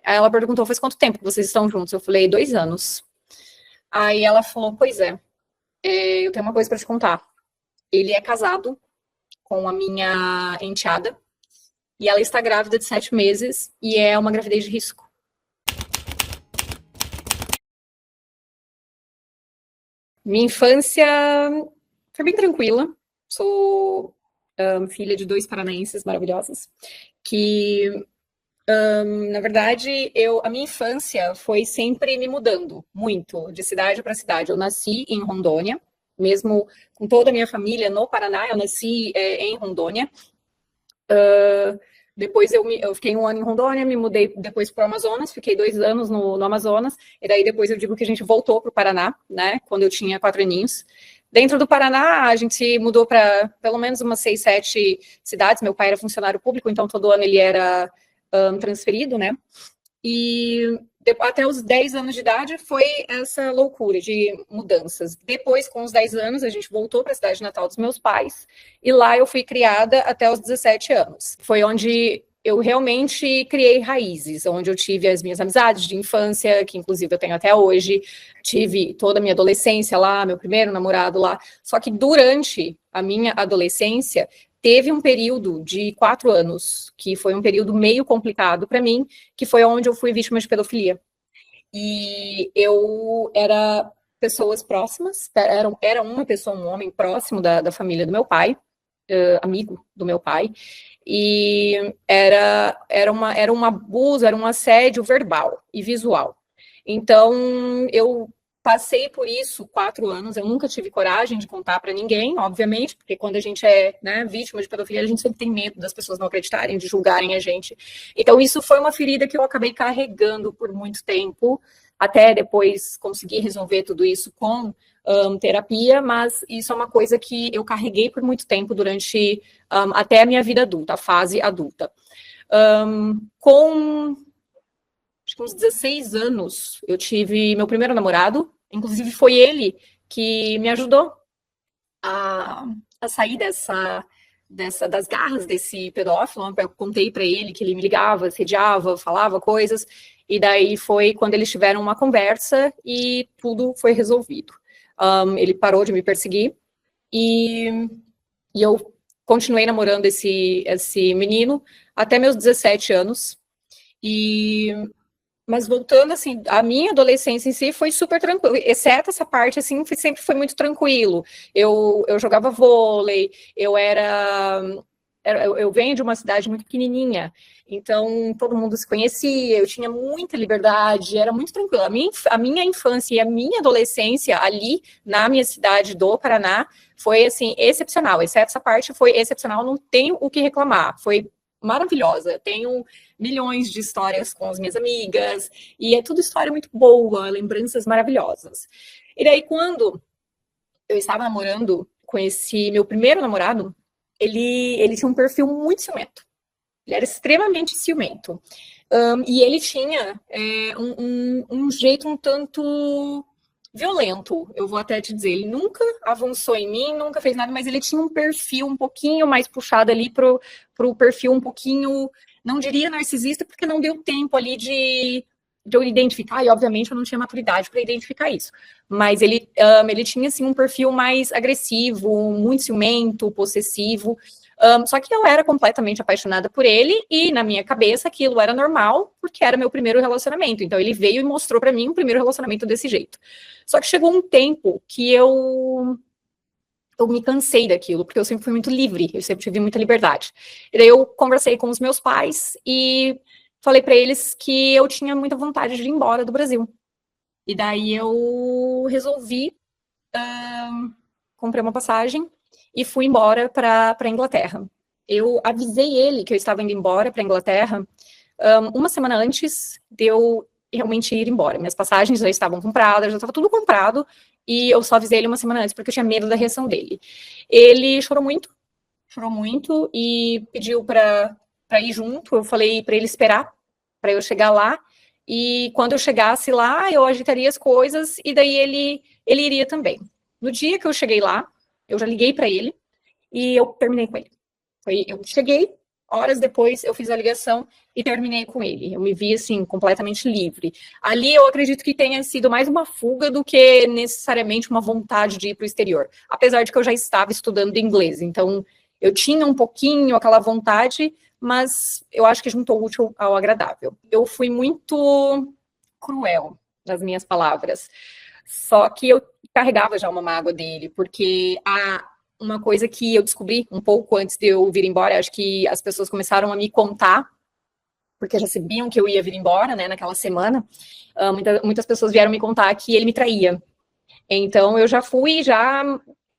Aí ela perguntou, faz quanto tempo que vocês estão juntos? Eu falei, 2 anos. Aí ela falou, pois é, eu tenho uma coisa para te contar. Ele é casado com a minha enteada e ela está grávida de 7 meses e é uma gravidez de risco. Minha infância foi bem tranquila. Sou filha de 2 paranaenses maravilhosos que na verdade, a minha infância foi sempre me mudando muito, de cidade para cidade. Eu nasci em Rondônia, mesmo com toda a minha família no Paraná, eu nasci em Rondônia. Depois eu fiquei 1 ano em Rondônia, me mudei depois para o Amazonas, fiquei 2 anos no Amazonas, e daí depois eu digo que a gente voltou para o Paraná, né, quando eu tinha 4 aninhos. Dentro do Paraná, a gente mudou para pelo menos umas 6, 7 cidades. Meu pai era funcionário público, então todo ano ele era transferido, né? E até os 10 anos de idade foi essa loucura de mudanças. Depois, com os 10 anos, a gente voltou para a cidade natal dos meus pais, e lá eu fui criada até os 17 anos. Foi onde eu realmente criei raízes, onde eu tive as minhas amizades de infância, que inclusive eu tenho até hoje, tive toda a minha adolescência lá, meu primeiro namorado lá. Só que durante a minha adolescência, teve um período de 4 anos, que foi um período meio complicado para mim, que foi onde eu fui vítima de pedofilia. E eu era pessoas próximas, era uma pessoa, um homem próximo da família do meu pai, amigo do meu pai, e era um abuso, era um assédio verbal e visual. Então, eu passei por isso 4 anos, eu nunca tive coragem de contar para ninguém, obviamente, porque quando a gente é, né, vítima de pedofilia, a gente sempre tem medo das pessoas não acreditarem, de julgarem a gente. Então, isso foi uma ferida que eu acabei carregando por muito tempo, até depois conseguir resolver tudo isso com terapia, mas isso é uma coisa que eu carreguei por muito tempo durante até a minha vida adulta, a fase adulta. Com acho que uns 16 anos, eu tive meu primeiro namorado, inclusive foi ele que me ajudou a sair das garras desse pedófilo. Eu contei para ele que ele me ligava, assediava, falava coisas, e daí foi quando eles tiveram uma conversa e tudo foi resolvido. Ele parou de me perseguir e eu continuei namorando esse menino até meus 17 anos. Mas voltando, assim, a minha adolescência em si foi super tranquila, exceto essa parte, assim, sempre foi muito tranquilo. Eu jogava vôlei, eu venho de uma cidade muito pequenininha, então todo mundo se conhecia, eu tinha muita liberdade, era muito tranquilo. A minha infância e a minha adolescência ali na minha cidade do Paraná foi, assim, excepcional, exceto essa parte foi excepcional, não tenho o que reclamar, foi maravilhosa. Tenho milhões de histórias com as minhas amigas, e é tudo história muito boa, lembranças maravilhosas. E daí, quando eu estava namorando com esse meu primeiro namorado, ele tinha um perfil muito ciumento. Ele era extremamente ciumento. E ele tinha um jeito um tanto violento, eu vou até te dizer. Ele nunca avançou em mim, nunca fez nada, mas ele tinha um perfil um pouquinho mais puxado ali pro perfil um pouquinho, não diria narcisista, porque não deu tempo ali de eu identificar, e obviamente eu não tinha maturidade para identificar isso. Mas ele tinha assim, um perfil mais agressivo, muito ciumento, possessivo. Só que eu era completamente apaixonada por ele, e na minha cabeça aquilo era normal, porque era meu primeiro relacionamento. Então ele veio e mostrou para mim um primeiro relacionamento desse jeito. Só que chegou um tempo que eu me cansei daquilo, porque eu sempre fui muito livre, eu sempre tive muita liberdade. E daí eu conversei com os meus pais e falei para eles que eu tinha muita vontade de ir embora do Brasil. E daí eu resolvi, comprei uma passagem e fui embora para a Inglaterra. Eu avisei ele que eu estava indo embora para a Inglaterra uma semana antes de eu realmente ir embora. Minhas passagens já estavam compradas, já estava tudo comprado, e eu só avisei ele uma semana antes, porque eu tinha medo da reação dele. Ele chorou muito, e pediu para ir junto. Eu falei para ele esperar, para eu chegar lá, e quando eu chegasse lá, eu agitaria as coisas, e daí ele iria também. No dia que eu cheguei lá, eu já liguei para ele, e eu terminei com ele. Eu cheguei, Horas depois, eu fiz a ligação e terminei com ele. Eu me vi, assim, completamente livre. Ali, eu acredito que tenha sido mais uma fuga do que necessariamente uma vontade de ir para o exterior. Apesar de que eu já estava estudando inglês. Então, eu tinha um pouquinho aquela vontade, mas eu acho que juntou o útil ao agradável. Eu fui muito cruel nas minhas palavras. Só que eu carregava já uma mágoa dele, porque uma coisa que eu descobri um pouco antes de eu vir embora, acho que as pessoas começaram a me contar, porque já sabiam que eu ia vir embora, né, naquela semana, muitas pessoas vieram me contar que ele me traía. Então eu já fui, já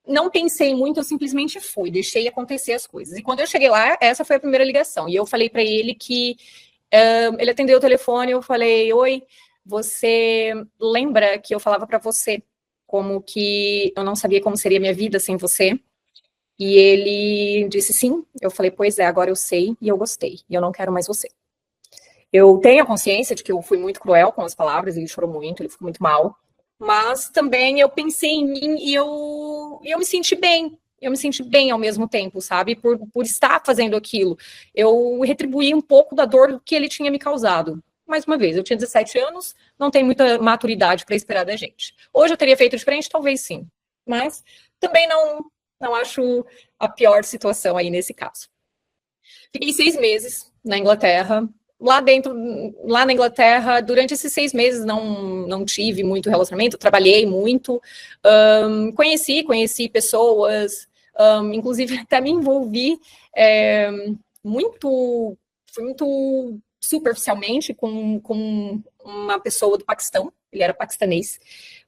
não pensei muito, eu simplesmente fui, deixei acontecer as coisas. E quando eu cheguei lá, essa foi a primeira ligação. E eu falei para ele que ele atendeu o telefone, eu falei, oi, você lembra que eu falava para você como que eu não sabia como seria minha vida sem você? E ele disse sim. Eu falei, pois é, agora eu sei e eu gostei. E eu não quero mais você. Eu tenho a consciência de que eu fui muito cruel com as palavras, ele chorou muito, ele ficou muito mal. Mas também eu pensei em mim e eu me senti bem. Eu me senti bem ao mesmo tempo, sabe? Por estar fazendo aquilo. Eu retribuí um pouco da dor que ele tinha me causado. Mais uma vez, eu tinha 17 anos, não tem muita maturidade para esperar da gente. Hoje eu teria feito diferente? Talvez sim. Mas também não acho a pior situação aí nesse caso. Fiquei 6 meses na Inglaterra. Lá na Inglaterra, durante esses 6 meses, não tive muito relacionamento, trabalhei muito, conheci pessoas, inclusive até me envolvi é, muito, fui muito superficialmente com uma pessoa do Paquistão, ele era paquistanês,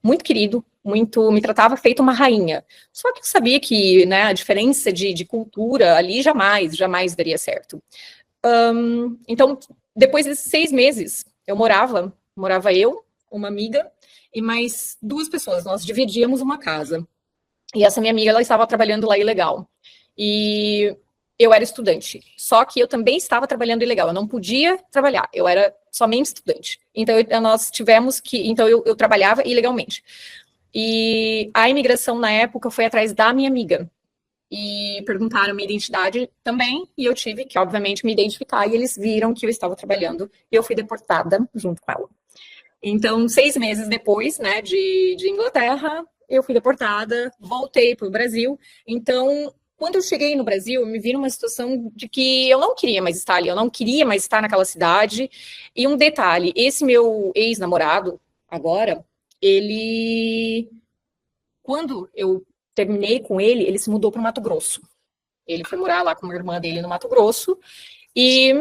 muito querido, me tratava feito uma rainha. Só que eu sabia que, né, a diferença de cultura ali jamais daria certo. Então, depois desses 6 meses, morava eu, uma amiga e mais 2 pessoas. Nós dividíamos uma casa. E essa minha amiga, ela estava trabalhando lá ilegal. E eu era estudante. Só que eu também estava trabalhando ilegal. Eu não podia trabalhar. Eu era somente estudante. Então, nós tivemos que... Então, eu trabalhava ilegalmente. E a imigração, na época, foi atrás da minha amiga. E perguntaram minha identidade também, e eu tive que, obviamente, me identificar, e eles viram que eu estava trabalhando, e eu fui deportada junto com ela. Então, 6 meses depois, né, de Inglaterra, eu fui deportada, voltei para o Brasil. Então, quando eu cheguei no Brasil, eu me vi numa situação de que eu não queria mais estar ali, eu não queria mais estar naquela cidade. E um detalhe, esse meu ex-namorado, agora, ele... Quando eu terminei com ele, ele se mudou para o Mato Grosso. Ele foi morar lá com a irmã dele no Mato Grosso, e,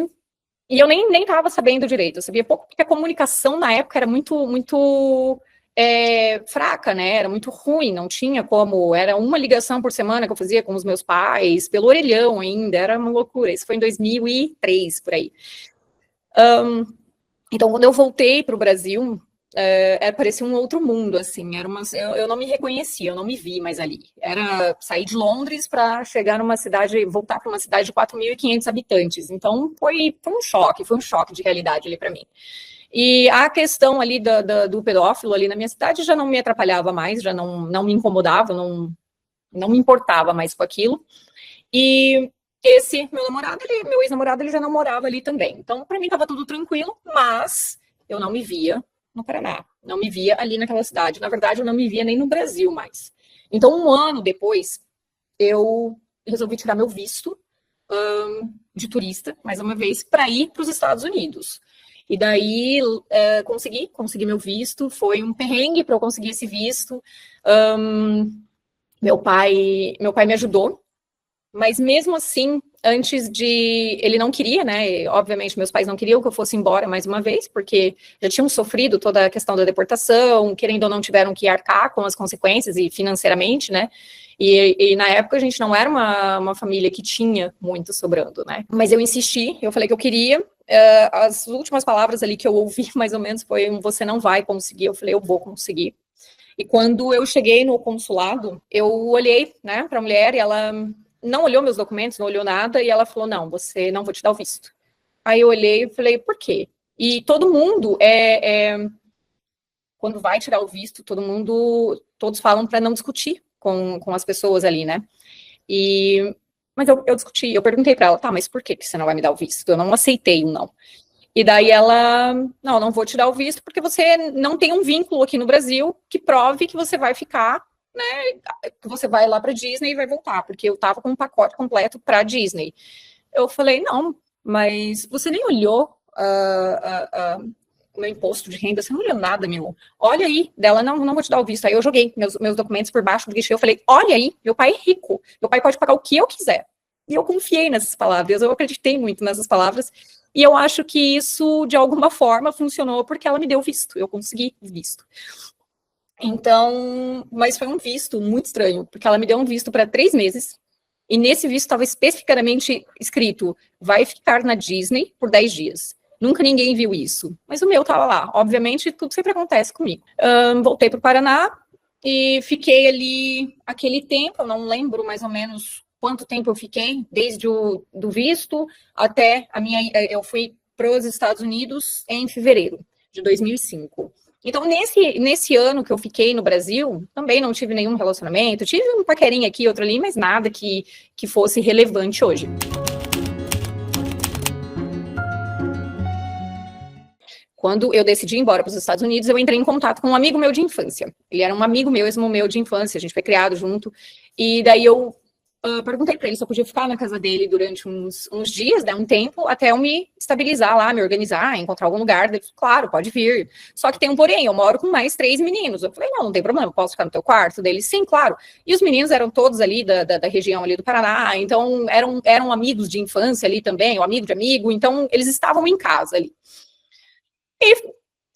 e eu nem estava sabendo direito, eu sabia pouco, porque a comunicação na época era muito fraca, né? Era muito ruim, não tinha como, era uma ligação por semana que eu fazia com os meus pais, pelo orelhão ainda, era uma loucura. Isso foi em 2003, por aí. Então, quando eu voltei para o Brasil, parecia um outro mundo, assim, eu não me reconhecia, eu não me vi mais ali. Era sair de Londres para chegar numa cidade, voltar para uma cidade de 4.500 habitantes. Então, foi um choque de realidade ali para mim. E a questão ali do pedófilo ali na minha cidade já não me atrapalhava mais, já não me incomodava, não me importava mais com aquilo. E esse meu ex-namorado, ele já não morava ali também. Então, para mim estava tudo tranquilo, mas eu não me via no Paraná, não me via ali naquela cidade. Na verdade, eu não me via nem no Brasil mais. Então, um ano depois, eu resolvi tirar meu visto de turista, mais uma vez, para ir para os Estados Unidos. E daí consegui meu visto, foi um perrengue para eu conseguir esse visto. Meu pai me ajudou, mas mesmo assim, antes de... Ele não queria, né? E, obviamente, meus pais não queriam que eu fosse embora mais uma vez, porque já tinham sofrido toda a questão da deportação, querendo ou não, tiveram que arcar com as consequências e financeiramente, né? E na época a gente não era uma família que tinha muito sobrando, né? Mas eu insisti, eu falei que eu queria. As últimas palavras ali que eu ouvi, mais ou menos, foi: você não vai conseguir. Eu falei: eu vou conseguir. E quando eu cheguei no consulado, eu olhei, né, para a mulher, e ela não olhou meus documentos, não olhou nada, e ela falou: não, você não vou te dar o visto. Aí eu olhei e falei: por quê? E todo mundo, quando vai tirar o visto, todos falam para não discutir com as pessoas ali, né? Mas eu discuti, eu perguntei para ela, tá, mas por que você não vai me dar o visto? Eu não aceitei o não. E daí ela, não vou te dar o visto porque você não tem um vínculo aqui no Brasil que prove que você vai ficar, né, que você vai lá para Disney e vai voltar, porque eu tava com um pacote completo para Disney. Eu falei, não, mas você nem olhou o meu imposto de renda, você não olhou nada, meu. Olha aí, dela, não vou te dar o visto. Aí eu joguei meus documentos por baixo do guichê, eu falei, olha aí, meu pai é rico, meu pai pode pagar o que eu quiser. E eu confiei nessas palavras, eu acreditei muito nessas palavras, e eu acho que isso, de alguma forma, funcionou porque ela me deu visto, eu consegui visto. Então, mas foi um visto muito estranho, porque ela me deu um visto para 3 meses, e nesse visto estava especificamente escrito, vai ficar na Disney por 10 dias. Nunca ninguém viu isso, mas o meu estava lá. Obviamente, tudo sempre acontece comigo. Voltei para o Paraná e fiquei ali aquele tempo, eu não lembro mais ou menos quanto tempo eu fiquei, desde o do visto até eu fui para os Estados Unidos em fevereiro de 2005. Então, nesse ano que eu fiquei no Brasil, também não tive nenhum relacionamento, tive um paquerinha aqui, outro ali, mas nada que fosse relevante hoje. Quando eu decidi ir embora para os Estados Unidos, eu entrei em contato com um amigo meu de infância. Ele era um amigo mesmo meu de infância, a gente foi criado junto, e daí eu perguntei para ele se eu podia ficar na casa dele durante uns dias, um tempo, até eu me estabilizar lá, me organizar, encontrar algum lugar. Ele falou, claro, pode vir. Só que tem um porém, eu moro com mais 3 meninos. Eu falei, não tem problema, eu posso ficar no teu quarto? Dele, sim, claro. E os meninos eram todos ali da região ali do Paraná, então eram amigos de infância ali também, ou amigo de amigo, então eles estavam em casa ali. E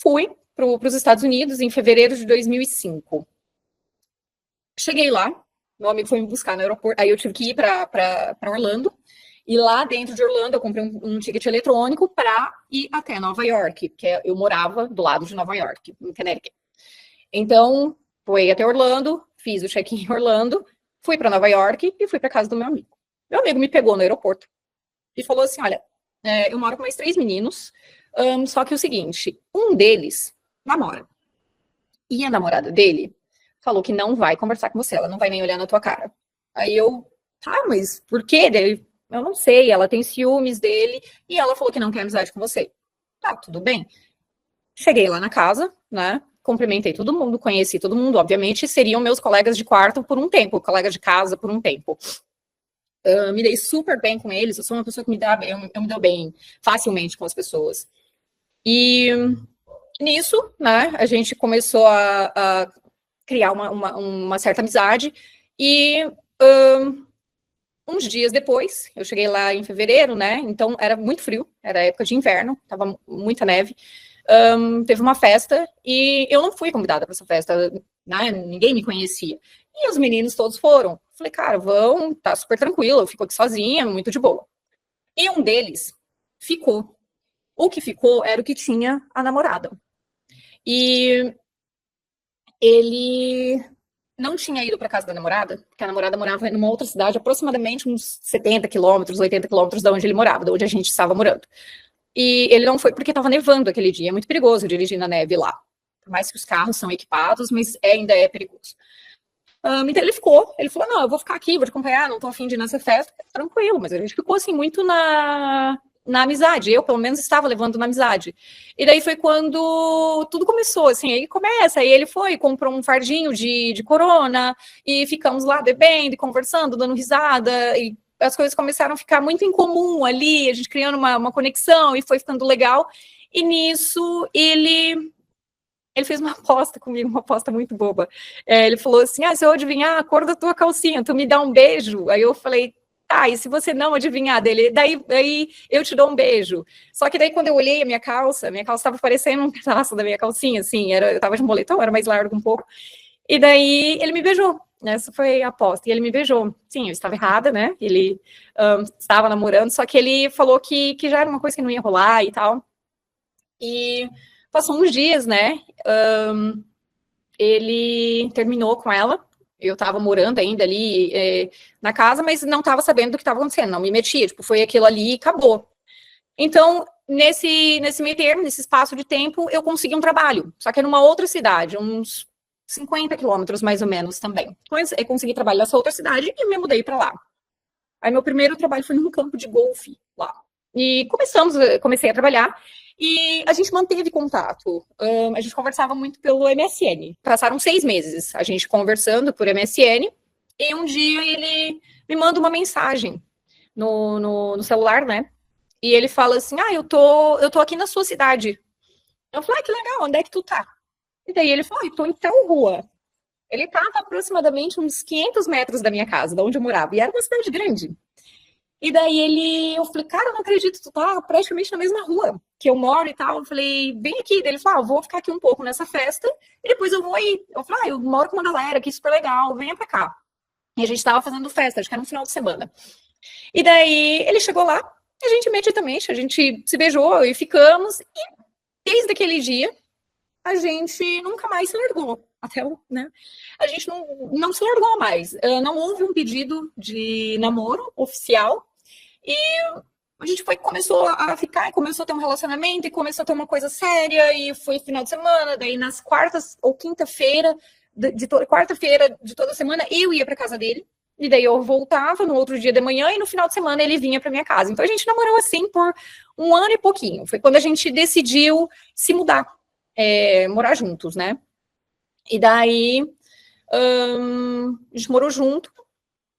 fui para os Estados Unidos em fevereiro de 2005. Cheguei lá, meu amigo foi me buscar no aeroporto, aí eu tive que ir para Orlando, e lá dentro de Orlando eu comprei um ticket eletrônico para ir até Nova York, porque eu morava do lado de Nova York, em Connecticut. Então, fui até Orlando, fiz o check-in em Orlando, fui para Nova York e fui para casa do meu amigo. Meu amigo me pegou no aeroporto e falou assim, olha, eu moro com mais 3 meninos, só que é o seguinte, um deles namora. E a namorada dele falou que não vai conversar com você, ela não vai nem olhar na tua cara. Aí eu, tá, mas por quê? Dele, eu não sei, ela tem ciúmes dele e ela falou que não quer amizade com você. Tá, tudo bem. Cheguei lá na casa, né? Cumprimentei todo mundo, conheci todo mundo, obviamente seriam meus colegas de quarto por um tempo, colegas de casa por um tempo. Me dei super bem com eles, eu sou uma pessoa que eu me dou bem facilmente com as pessoas. E nisso, né, a gente começou a criar uma certa amizade, e uns dias depois, eu cheguei lá em fevereiro, né, então era muito frio, era época de inverno, tava muita neve, teve uma festa, e eu não fui convidada para essa festa, né, ninguém me conhecia, e os meninos todos foram. Falei, cara, vão, tá super tranquilo, eu fico aqui sozinha, muito de boa. E um deles ficou. O que ficou era o que tinha a namorada. E ele não tinha ido para casa da namorada, porque a namorada morava numa outra cidade, aproximadamente uns 70 quilômetros, 80 quilômetros de onde ele morava, de onde a gente estava morando. E ele não foi porque estava nevando aquele dia, é muito perigoso dirigir na neve lá. Por mais que os carros são equipados, mas ainda é perigoso. Então ele falou, não, eu vou ficar aqui, vou te acompanhar, não tô afim de ir nessa festa, tranquilo, mas a gente ficou assim muito na amizade, eu pelo menos estava levando na amizade. E daí foi quando tudo começou, assim, aí começa, aí ele foi, comprou um fardinho de Corona, e ficamos lá bebendo, conversando, dando risada, e as coisas começaram a ficar muito em comum ali, a gente criando uma conexão, e foi ficando legal, e nisso ele fez uma aposta comigo, uma aposta muito boba. Ele falou assim, se eu adivinhar a cor da tua calcinha, tu me dá um beijo? Aí eu falei, tá, e se você não adivinhar dele, daí eu te dou um beijo. Só que daí quando eu olhei a minha calça estava parecendo um pedaço da minha calcinha, assim, eu tava de moletom, era mais largo um pouco. E daí ele me beijou, essa foi a aposta, e ele me beijou. Sim, eu estava errada, né? Ele estava namorando, só que ele falou que já era uma coisa que não ia rolar e tal. E passou uns dias, né? Ele terminou com ela. Eu tava morando ainda ali na casa, mas não tava sabendo do que estava acontecendo, não me metia, tipo, foi aquilo ali e acabou. Então, nesse meio termo, nesse espaço de tempo, eu consegui um trabalho, só que numa outra cidade, uns 50 quilômetros mais ou menos também. Então, eu consegui trabalho nessa outra cidade e me mudei para lá. Aí meu primeiro trabalho foi num campo de golfe lá. E comecei a trabalhar e a gente manteve contato. A gente conversava muito pelo MSN. Passaram 6 meses a gente conversando por MSN e um dia ele me manda uma mensagem no celular, né? E ele fala assim, eu tô aqui na sua cidade. Eu falei, que legal, onde é que tu tá? E daí ele falou, eu tô em tal rua. Ele estava aproximadamente uns 500 metros da minha casa, de onde eu morava. E era uma cidade grande. E daí eu falei, cara, eu não acredito, tu tá praticamente na mesma rua que eu moro e tal. Eu falei, vem aqui. Daí ele falou, eu vou ficar aqui um pouco nessa festa e depois eu vou aí. Eu falei, eu moro com uma galera aqui super legal, venha pra cá. E a gente tava fazendo festa, acho que era um final de semana. E daí ele chegou lá, e a gente imediatamente, a gente se beijou e ficamos. E desde aquele dia, a gente nunca mais se largou. Né? A gente não se largou mais. Não houve um pedido de namoro oficial. E a gente começou a ficar, começou a ter um relacionamento e começou a ter uma coisa séria. E foi final de semana. Daí nas quartas ou quinta-feira, quarta-feira de toda semana, eu ia para casa dele. E daí eu voltava no outro dia de manhã e no final de semana ele vinha para minha casa. Então a gente namorou assim por 1 ano e pouquinho. Foi quando a gente decidiu se mudar, morar juntos, né? E daí a gente morou junto,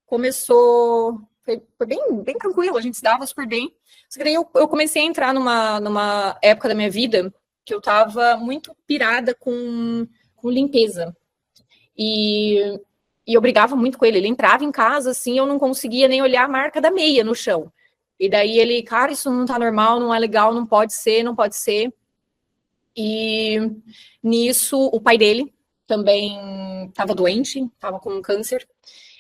começou, foi bem tranquilo, a gente se dava super bem. Só que daí eu comecei a entrar numa época da minha vida que eu tava muito pirada com limpeza. E eu brigava muito com ele. Ele entrava em casa, assim, eu não conseguia nem olhar a marca da meia no chão. E daí ele, cara, isso não tá normal, não é legal, não pode ser, não pode ser. E nisso, o pai dele também estava doente, estava com câncer.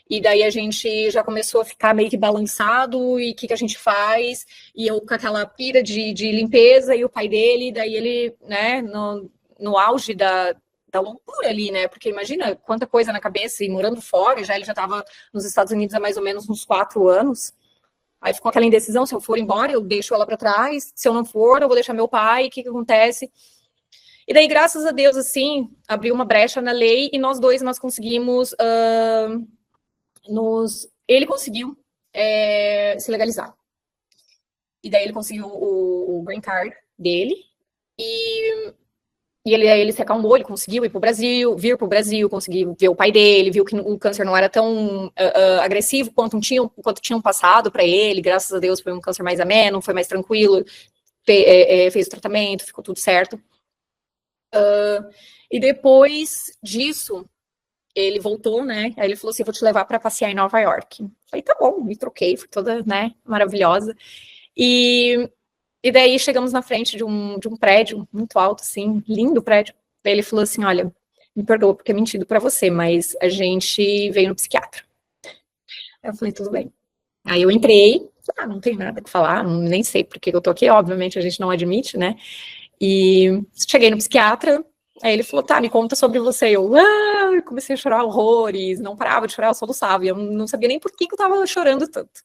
E daí a gente já começou a ficar meio que balançado, e o que a gente faz? E eu com aquela pira de limpeza, e o pai dele, daí ele, né, no auge da loucura ali, né? Porque imagina quanta coisa na cabeça, e morando fora, ele já estava nos Estados Unidos há mais ou menos uns 4 anos. Aí ficou aquela indecisão, se eu for embora, eu deixo ela para trás, se eu não for, eu vou deixar meu pai, o que acontece? E daí, graças a Deus, assim, abriu uma brecha na lei e nós conseguimos, ele conseguiu se legalizar. E daí ele conseguiu o green card dele e ele se acalmou, ele conseguiu vir para o Brasil, conseguiu ver o pai dele, viu que o câncer não era tão agressivo quanto tinham passado para ele. Graças a Deus foi um câncer mais ameno, foi mais tranquilo, fez o tratamento, ficou tudo certo. E depois disso, ele voltou, né? Aí ele falou assim, vou te levar para passear em Nova York. Falei, tá bom, me troquei, fui toda, né, maravilhosa. E daí chegamos na frente de um prédio muito alto, assim, lindo prédio. Daí ele falou assim, olha, me perdoa por ter mentido para você, mas a gente veio no psiquiatra. Aí eu falei, tudo bem. Aí eu entrei, não tem nada que falar, nem sei por que eu tô aqui, obviamente a gente não admite, né? E cheguei no psiquiatra, aí ele falou, tá, me conta sobre você. Eu comecei a chorar horrores, não parava de chorar, eu soluçava, e eu não sabia nem por que eu tava chorando tanto.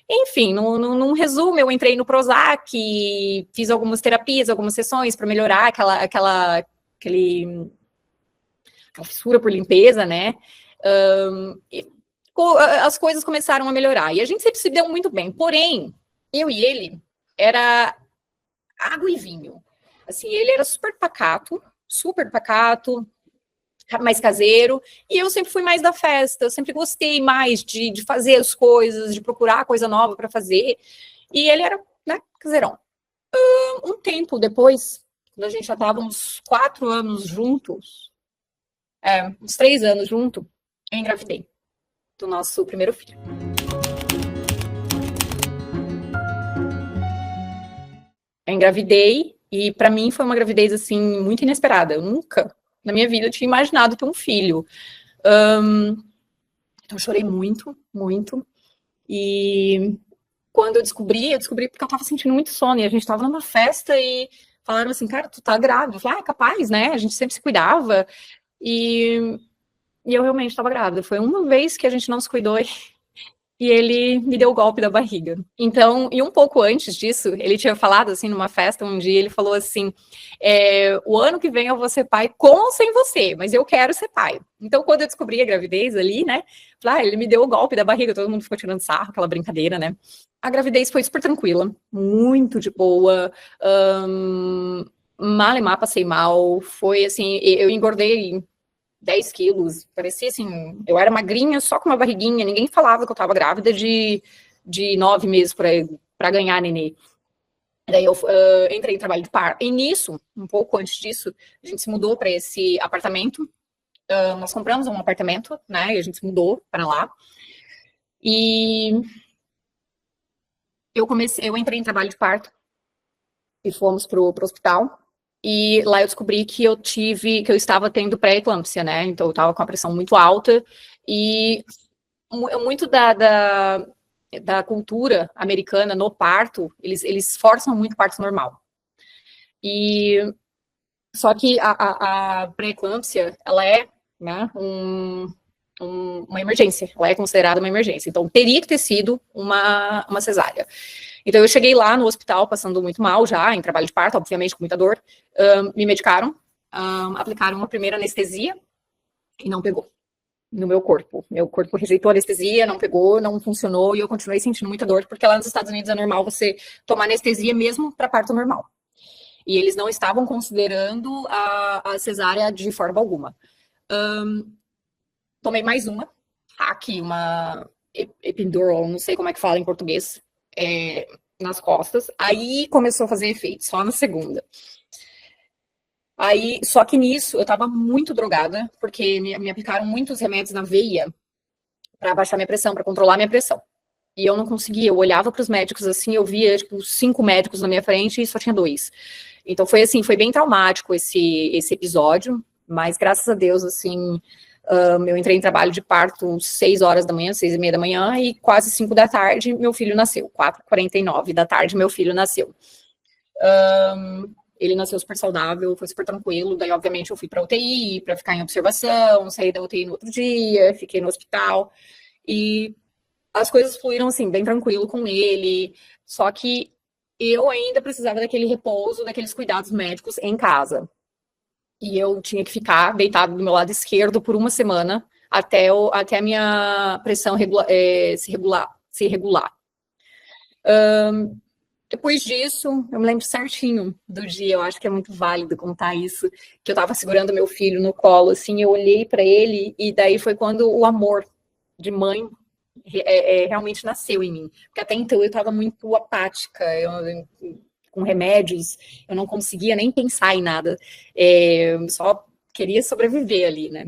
Enfim, num resumo, eu entrei no Prozac, fiz algumas terapias, algumas sessões para melhorar aquela fissura por limpeza, né? E as coisas começaram a melhorar. E a gente sempre se deu muito bem. Porém, eu e ele era água e vinho. Assim, ele era super pacato, mais caseiro, e eu sempre fui mais da festa, eu sempre gostei mais de fazer as coisas, de procurar coisa nova para fazer, e ele era, né, caseirão. Um tempo depois, quando a gente já estava uns 4 anos juntos, uns 3 anos juntos, eu engravidei do nosso primeiro filho. Eu engravidei, e para mim foi uma gravidez, assim, muito inesperada. Eu nunca, na minha vida, eu tinha imaginado ter um filho. Então, eu chorei muito, muito. E quando eu descobri porque eu tava sentindo muito sono. E a gente tava numa festa e falaram assim, cara, tu tá grávida. Eu falei, é capaz, né? A gente sempre se cuidava. E eu realmente tava grávida. Foi uma vez que a gente não se cuidou e ele me deu o golpe da barriga. Então, e um pouco antes disso, ele tinha falado, assim, numa festa um dia, ele falou assim, o ano que vem eu vou ser pai com ou sem você, mas eu quero ser pai. Então, quando eu descobri a gravidez ali, né, ele me deu o golpe da barriga, todo mundo ficou tirando sarro, aquela brincadeira, né. A gravidez foi super tranquila, muito de boa, malemar passei mal, foi assim, eu engordei 10 quilos, parecia assim, eu era magrinha, só com uma barriguinha, ninguém falava que eu tava grávida de 9 meses para ganhar nenê. Daí eu entrei em trabalho de parto. E nisso, um pouco antes disso, a gente se mudou para esse apartamento. Nós compramos um apartamento, né? E a gente se mudou para lá. E eu entrei em trabalho de parto e fomos pro hospital. E lá eu descobri que eu estava tendo pré-eclâmpsia, né? Então eu estava com a pressão muito alta e muito da cultura americana no parto, eles forçam muito o parto normal. E só que a pré-eclâmpsia, ela é, né, uma emergência, ela é considerada uma emergência. Então teria que ter sido uma cesárea. Então eu cheguei lá no hospital passando muito mal já, em trabalho de parto, obviamente com muita dor, me medicaram, aplicaram uma primeira anestesia e não pegou no meu corpo. Meu corpo rejeitou a anestesia, não pegou, não funcionou e eu continuei sentindo muita dor, porque lá nos Estados Unidos é normal você tomar anestesia mesmo para parto normal. E eles não estavam considerando a cesárea de forma alguma. Tomei mais uma epidural, não sei como é que fala em português, nas costas. Aí começou a fazer efeito, só na segunda. Aí, só que nisso eu tava muito drogada, porque me aplicaram muitos remédios na veia para baixar minha pressão, para controlar minha pressão. E eu não conseguia, eu olhava para os médicos assim, eu via, tipo, 5 médicos na minha frente e só tinha 2. Então foi assim, foi bem traumático esse episódio, mas graças a Deus, assim, eu entrei em trabalho de parto 6 horas da manhã, 6:30 da manhã, e quase 5 da tarde meu filho nasceu, 4:49 da tarde meu filho nasceu. Ele nasceu super saudável, foi super tranquilo. Daí, obviamente, eu fui para UTI para ficar em observação, saí da UTI no outro dia, fiquei no hospital. E as coisas fluíram assim, bem tranquilo com ele. Só que eu ainda precisava daquele repouso, daqueles cuidados médicos em casa. E eu tinha que ficar deitado do meu lado esquerdo por uma semana até a minha pressão se regular. Depois disso, eu me lembro certinho do dia, eu acho que é muito válido contar isso, que eu tava segurando meu filho no colo, assim, eu olhei para ele, e daí foi quando o amor de mãe realmente nasceu em mim. Porque até então eu tava muito apática, com remédios, eu não conseguia nem pensar em nada, só queria sobreviver ali, né?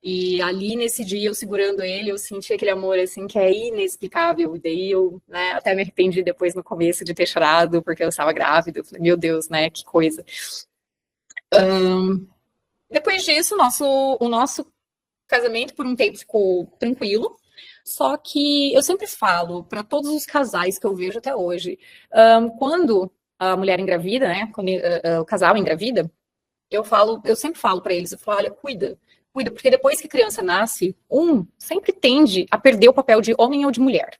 E ali, nesse dia, eu segurando ele, eu senti aquele amor, assim, que é inexplicável. E daí eu, né, até me arrependi depois, no começo, de ter chorado, porque eu estava grávida. Eu falei, meu Deus, né, que coisa. Depois disso, o nosso casamento, por um tempo, ficou tranquilo. Só que eu sempre falo, para todos os casais que eu vejo até hoje, quando a mulher engravida, né, quando o casal engravida, eu sempre falo para eles, eu falo, olha, cuida, porque depois que a criança nasce, sempre tende a perder o papel de homem ou de mulher.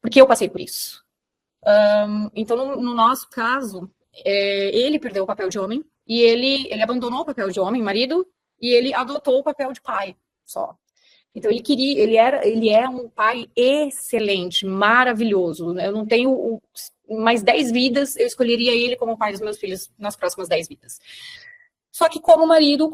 Porque eu passei por isso. Então, no nosso caso, ele perdeu o papel de homem e ele abandonou o papel de homem, marido, e ele adotou o papel de pai só. Então ele é um pai excelente, maravilhoso. Eu não tenho mais 10 vidas, eu escolheria ele como pai dos meus filhos nas próximas 10 vidas. Só que como marido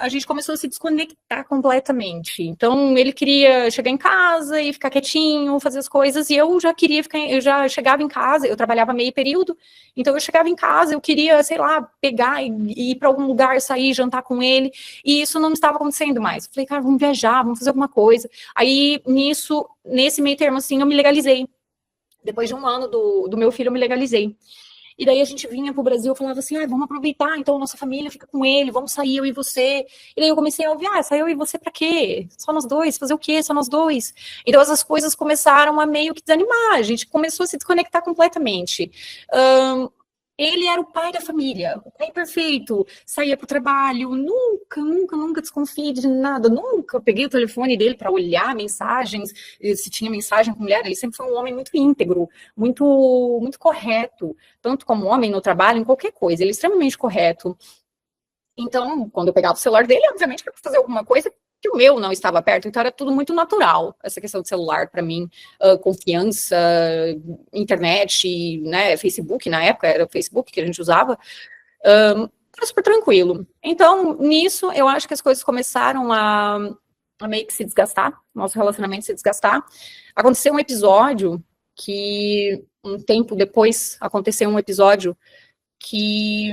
a gente começou a se desconectar completamente. Então ele queria chegar em casa e ficar quietinho, fazer as coisas, e eu já queria eu já chegava em casa, eu trabalhava meio período, então eu chegava em casa, eu queria, sei lá, pegar e ir para algum lugar, sair, jantar com ele, e isso não estava acontecendo mais. Eu falei, cara, vamos viajar, vamos fazer alguma coisa. Aí nesse meio termo assim, eu me legalizei. Depois de 1 ano do meu filho, eu me legalizei. E daí a gente vinha pro Brasil e falava assim, vamos aproveitar, então nossa família fica com ele, vamos sair eu e você. E daí eu comecei a ouvir, sair eu e você pra quê? Só nós dois? Fazer o quê? Só nós dois? Então essas coisas começaram a meio que desanimar, a gente começou a se desconectar completamente. Ele era o pai da família, o pai perfeito, saía para o trabalho, nunca desconfiei de nada, nunca peguei o telefone dele para olhar mensagens, se tinha mensagem com mulher, ele sempre foi um homem muito íntegro, muito correto, tanto como homem no trabalho, em qualquer coisa, ele é extremamente correto. Então, quando eu pegava o celular dele, obviamente era para fazer alguma coisa que o meu não estava perto, então era tudo muito natural, essa questão de celular para mim, confiança, internet, né, Facebook, na época era o Facebook que a gente usava, era super tranquilo. Então, nisso, eu acho que as coisas começaram a meio que se desgastar, nosso relacionamento se desgastar. Aconteceu um episódio que, um tempo depois, aconteceu um episódio que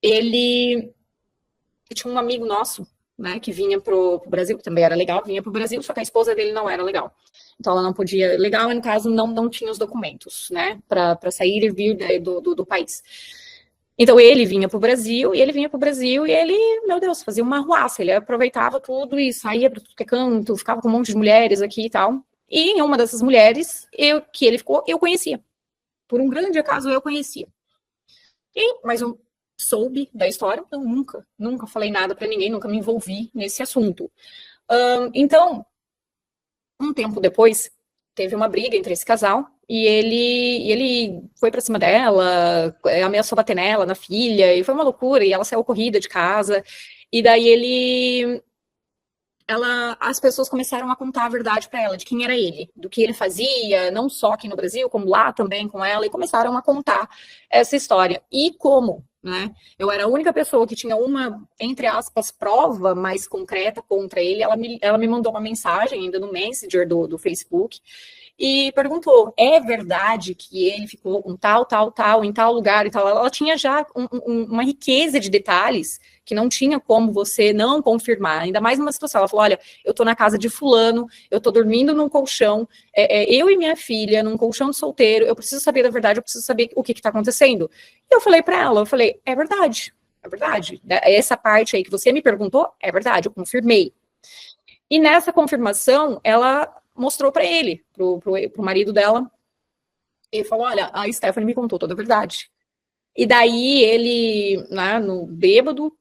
ele tinha um amigo nosso, né, que vinha pro Brasil, que também era legal, vinha pro Brasil, só que a esposa dele não era legal. Então ela não podia, legal, e no caso não tinha os documentos, né, para sair e vir do país. Então ele vinha pro Brasil, e ele, meu Deus, fazia uma arruaça, ele aproveitava tudo e saía para tudo que é canto, ficava com um monte de mulheres aqui e tal. E uma dessas mulheres, que ele ficou, eu conhecia. Por um grande acaso, eu conhecia. Mas eu soube da história, eu nunca falei nada para ninguém, nunca me envolvi nesse assunto. Então, um tempo depois, teve uma briga entre esse casal, e ele foi para cima dela, ameaçou bater nela, na filha, e foi uma loucura, e ela saiu corrida de casa, e daí as pessoas começaram a contar a verdade para ela, de quem era ele, do que ele fazia, não só aqui no Brasil, como lá também com ela, e começaram a contar essa história. E como, né? Eu era a única pessoa que tinha uma, entre aspas, prova mais concreta contra ele. Ela me mandou uma mensagem ainda no Messenger do Facebook e perguntou: é verdade que ele ficou com tal, em tal lugar e tal? Ela tinha já uma riqueza de detalhes que não tinha como você não confirmar, ainda mais numa situação. Ela falou: olha, eu tô na casa de fulano, eu tô dormindo num colchão, eu e minha filha, num colchão de solteiro, eu preciso saber da verdade, eu preciso saber o que tá acontecendo. E eu falei para ela, é verdade, é verdade. Essa parte aí que você me perguntou, é verdade, eu confirmei. E nessa confirmação, ela mostrou para ele, pro marido dela, e falou: olha, a Stephanie me contou toda a verdade. E daí ele, né, no bêbado,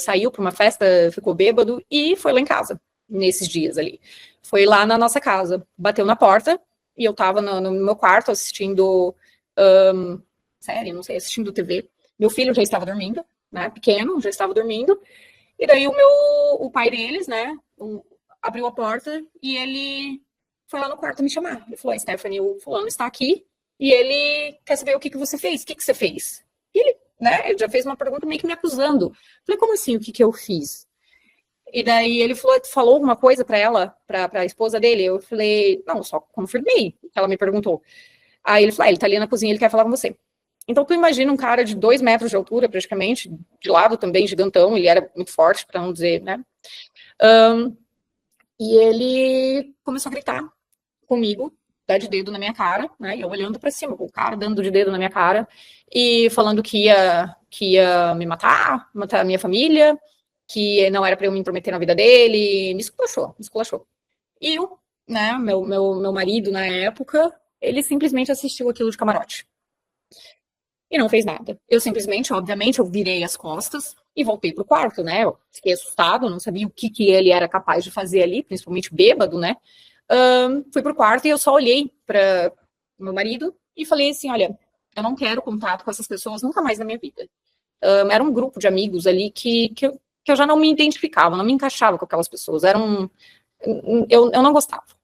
saiu para uma festa, ficou bêbado e foi lá em casa, nesses dias ali. Foi lá na nossa casa, bateu na porta e eu tava no meu quarto assistindo série, não sei, assistindo TV. Meu filho já estava dormindo, né, pequeno, já estava dormindo. E daí o pai deles, né, abriu a porta e ele foi lá no quarto me chamar. Ele falou: Stephanie, o fulano está aqui e ele quer saber o que você fez. O que você fez? E ele, né, ele já fez uma pergunta meio que me acusando. Falei: como assim, o que eu fiz? E daí ele falou alguma coisa para ela, para a esposa dele. Eu falei: não, só confirmei o que ela me perguntou. Aí ele falou: ele tá ali na cozinha, ele quer falar com você. Então tu imagina um cara de 2 metros de altura, praticamente, de lado também, gigantão, ele era muito forte, para não dizer, né? E ele começou a gritar comigo, dar de dedo na minha cara, né? E eu olhando para cima, com o cara dando de dedo na minha cara e falando que ia me matar a minha família, que não era para eu me intrometer na vida dele, me esculachou. E eu, né, meu marido na época, ele simplesmente assistiu aquilo de camarote. E não fez nada. Eu simplesmente, obviamente, eu virei as costas e voltei pro quarto, né? Eu fiquei assustado, não sabia o que ele era capaz de fazer ali, principalmente bêbado, né? Fui pro quarto e eu só olhei para meu marido e falei assim: olha, eu não quero contato com essas pessoas nunca mais na minha vida. Era um grupo de amigos ali que eu já não me identificava, não me encaixava com aquelas pessoas. Eu não gostava.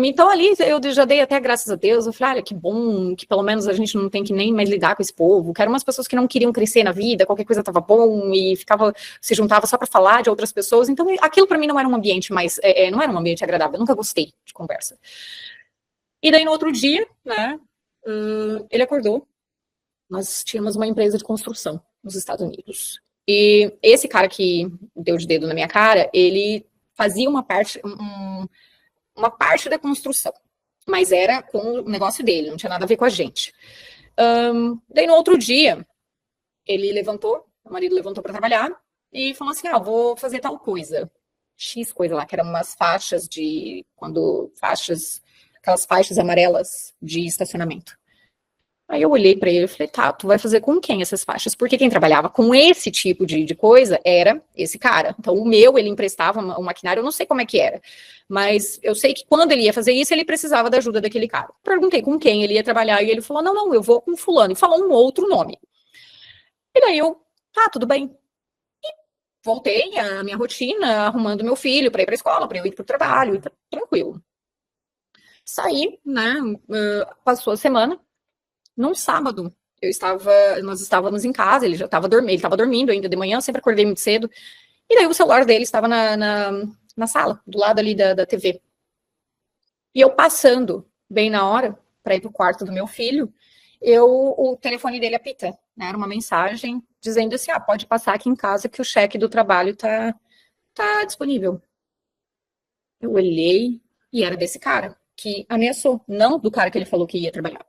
Então ali eu já dei até graças a Deus, eu falei: olha, que bom, que pelo menos a gente não tem que nem mais lidar com esse povo, que eram umas pessoas que não queriam crescer na vida, qualquer coisa estava bom, e se juntava só para falar de outras pessoas, então aquilo para mim não era um ambiente mais, não era um ambiente agradável, eu nunca gostei de conversa. E daí no outro dia, né, ele acordou, nós tínhamos uma empresa de construção nos Estados Unidos, e esse cara que deu de dedo na minha cara, ele fazia uma parte da construção, mas era com o negócio dele, não tinha nada a ver com a gente. Daí no outro dia, o marido levantou para trabalhar e falou assim: vou fazer tal coisa, X coisa lá, que eram umas faixas aquelas faixas amarelas de estacionamento. Aí eu olhei para ele e falei, tá, tu vai fazer com quem essas faixas? Porque quem trabalhava com esse tipo de coisa era esse cara. Então o meu, ele emprestava o maquinário, eu não sei como é que era. Mas eu sei que quando ele ia fazer isso, ele precisava da ajuda daquele cara. Perguntei com quem ele ia trabalhar e ele falou, não, eu vou com fulano. E falou um outro nome. E daí eu, tá, tudo bem. Voltei à minha rotina, arrumando meu filho para ir para a escola, para eu ir para o trabalho, tranquilo. Saí, né? Passou a semana. Num sábado, nós estávamos em casa, ele estava dormindo ainda de manhã, eu sempre acordei muito cedo. E daí o celular dele estava na sala, do lado ali da TV. E eu passando bem na hora para ir para o quarto do meu filho, o telefone dele apita, né? Era uma mensagem dizendo assim, pode passar aqui em casa que o cheque do trabalho tá disponível. Eu olhei e era desse cara que ameaçou, não do cara que ele falou que ia trabalhar.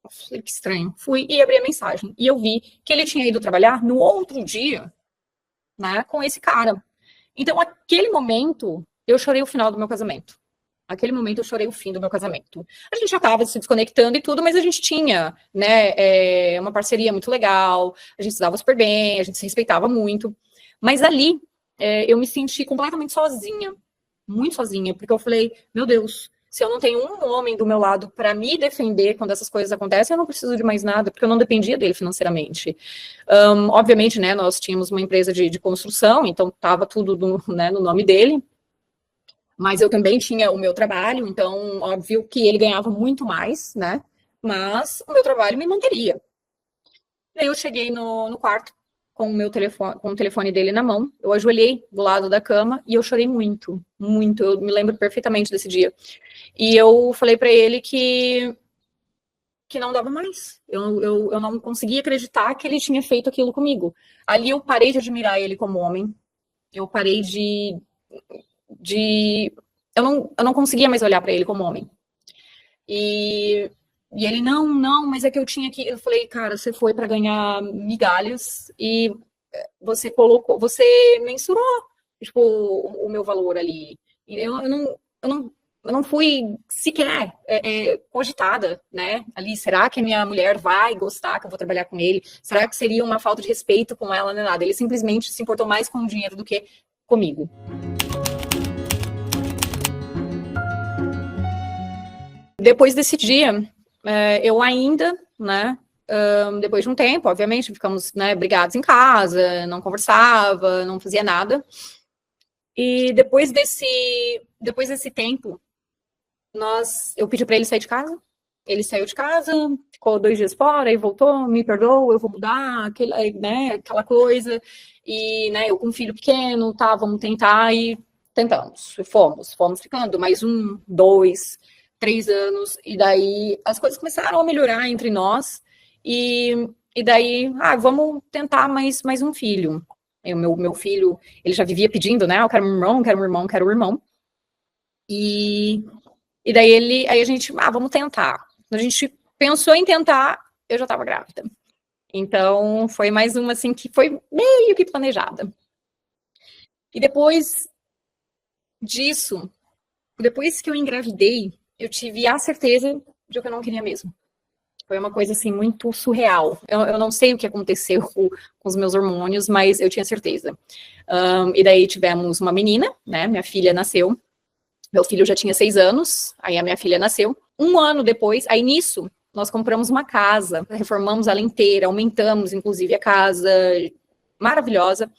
Eu falei, que estranho. Fui e abri a mensagem. E eu vi que ele tinha ido trabalhar no outro dia, né, com esse cara. Então, aquele momento, eu chorei o final do meu casamento. Aquele momento, eu chorei o fim do meu casamento. A gente já estava se desconectando e tudo, mas a gente tinha, né, uma parceria muito legal, a gente se dava super bem, a gente se respeitava muito. Mas ali, eu me senti completamente sozinha, muito sozinha, porque eu falei, meu Deus, se eu não tenho um homem do meu lado para me defender quando essas coisas acontecem, eu não preciso de mais nada, porque eu não dependia dele financeiramente. Obviamente, né, nós tínhamos uma empresa de construção, então estava tudo no nome dele, mas eu também tinha o meu trabalho, então, óbvio que ele ganhava muito mais, né, mas o meu trabalho me manteria. Daí eu cheguei no quarto com o telefone dele na mão, eu ajoelhei do lado da cama e eu chorei muito, muito, eu me lembro perfeitamente desse dia. E eu falei para ele que não dava mais. Eu não conseguia acreditar que ele tinha feito aquilo comigo. Ali eu parei de admirar ele como homem. Eu parei eu não conseguia mais olhar para ele como homem. E ele, não, mas é que eu tinha que. Eu falei, cara, você foi para ganhar migalhas e você mensurou, tipo, o meu valor ali. E eu não fui sequer cogitada, né? Ali, será que a minha mulher vai gostar que eu vou trabalhar com ele? Será que seria uma falta de respeito com ela, nem nada? Ele simplesmente se importou mais com o dinheiro do que comigo. Depois desse dia, eu ainda, né? Depois de um tempo, obviamente, ficamos, né, brigados em casa, não conversava, não fazia nada. E depois desse tempo, eu pedi para ele sair de casa. Ele saiu de casa, ficou 2 dias fora e voltou, me perdoa, eu vou mudar, aquela coisa. E, né, eu com um filho pequeno, tá, vamos tentar, e tentamos. Fomos ficando mais 1, 2, 3 anos, e daí as coisas começaram a melhorar entre nós, e daí, vamos tentar mais um filho. O meu filho, ele já vivia pedindo, né, eu quero um irmão, quero um irmão, quero um irmão. E daí aí a gente, vamos tentar. Quando a gente pensou em tentar, eu já estava grávida. Então, foi mais uma, assim, que foi meio que planejada. E depois disso, depois que eu engravidei, eu tive a certeza de que eu não queria mesmo. Foi uma coisa, assim, muito surreal. Eu não sei o que aconteceu com os meus hormônios, mas eu tinha certeza. E daí tivemos uma menina, né? Minha filha nasceu. Meu filho já tinha 6 anos, aí a minha filha nasceu. 1 ano depois, aí nisso, nós compramos uma casa, reformamos ela inteira, aumentamos, inclusive, a casa, maravilhosa.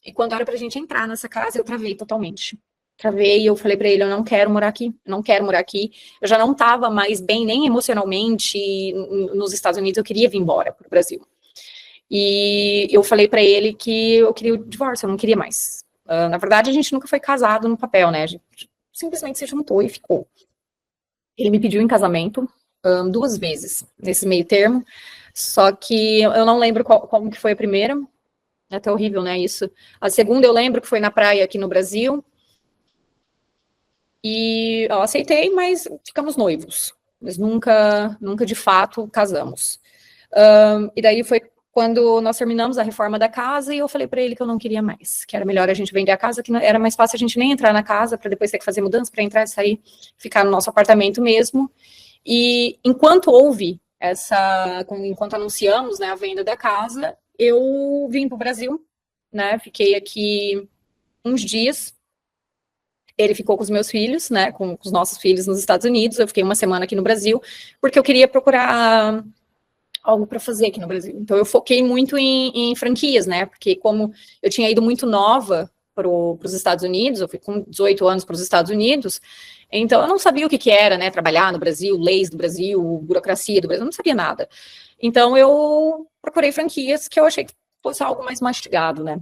E quando era pra gente entrar nessa casa, eu travei totalmente. Travei e eu falei pra ele, eu não quero morar aqui, não quero morar aqui. Eu já não estava mais bem, nem emocionalmente, nos Estados Unidos, eu queria vir embora pro Brasil. E eu falei pra ele que eu queria o divórcio, eu não queria mais. Na verdade, a gente nunca foi casado no papel, né? A gente simplesmente se juntou e ficou. Ele me pediu em casamento 2 vezes nesse meio termo, só que eu não lembro como que foi a primeira. É até horrível, né, isso. A segunda eu lembro que foi na praia aqui no Brasil, e eu aceitei, mas ficamos noivos, mas nunca de fato casamos. E daí foi quando nós terminamos a reforma da casa e eu falei para ele que eu não queria mais, que era melhor a gente vender a casa, que era mais fácil a gente nem entrar na casa para depois ter que fazer mudança para entrar e sair, ficar no nosso apartamento mesmo. E enquanto houve enquanto anunciamos, né, a venda da casa, eu vim para o Brasil, né, fiquei aqui uns dias. Ele ficou com os meus filhos, né, com os nossos filhos nos Estados Unidos. Eu fiquei uma semana aqui no Brasil, porque eu queria procurar algo para fazer aqui no Brasil. Então, eu foquei muito em franquias, né, porque como eu tinha ido muito nova para os Estados Unidos, eu fui com 18 anos para os Estados Unidos, então eu não sabia o que era, né, trabalhar no Brasil, leis do Brasil, burocracia do Brasil, eu não sabia nada. Então, eu procurei franquias que eu achei que fosse algo mais mastigado, né.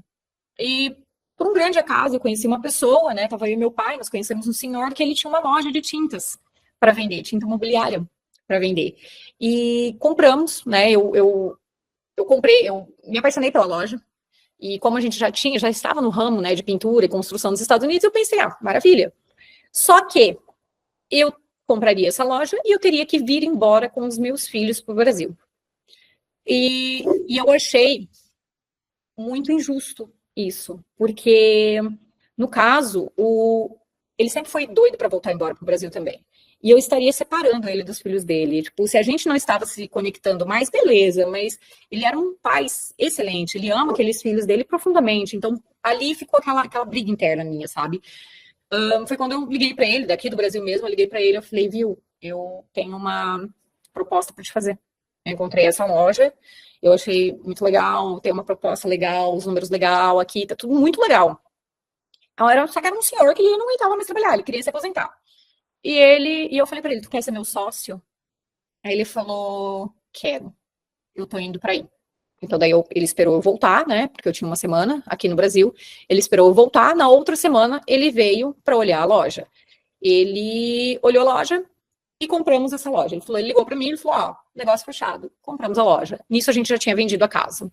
E por um grande acaso, eu conheci uma pessoa, né? Tava eu e meu pai, nós conhecemos um senhor que ele tinha uma loja de tintas para vender, tinta imobiliária para vender. E compramos, né? Eu comprei, eu me apaixonei pela loja. E como a gente já estava no ramo, né, de pintura e construção dos Estados Unidos, eu pensei, maravilha. Só que eu compraria essa loja e eu teria que vir embora com os meus filhos para o Brasil. E eu achei muito injusto isso, porque, no caso, ele sempre foi doido para voltar embora para o Brasil também. E eu estaria separando ele dos filhos dele. Tipo, se a gente não estava se conectando mais, beleza, mas ele era um pai excelente, ele ama aqueles filhos dele profundamente. Então, ali ficou aquela briga interna minha, sabe? Foi quando eu liguei para ele, daqui do Brasil mesmo, eu liguei para ele, eu falei, viu, eu tenho uma proposta para te fazer. Eu encontrei essa loja, eu achei muito legal, tem uma proposta legal, os números legal, aqui tá tudo muito legal. Só que era um senhor que não aguentava mais trabalhar, ele queria se aposentar. E eu falei pra ele, tu quer ser meu sócio? Aí ele falou, quero, eu tô indo pra aí. Então daí ele esperou eu voltar, né, porque eu tinha uma semana aqui no Brasil, ele esperou eu voltar, na outra semana ele veio pra olhar a loja. Ele olhou a loja, e compramos essa loja. Ele ligou para mim e falou, negócio fechado, compramos a loja. Nisso a gente já tinha vendido a casa,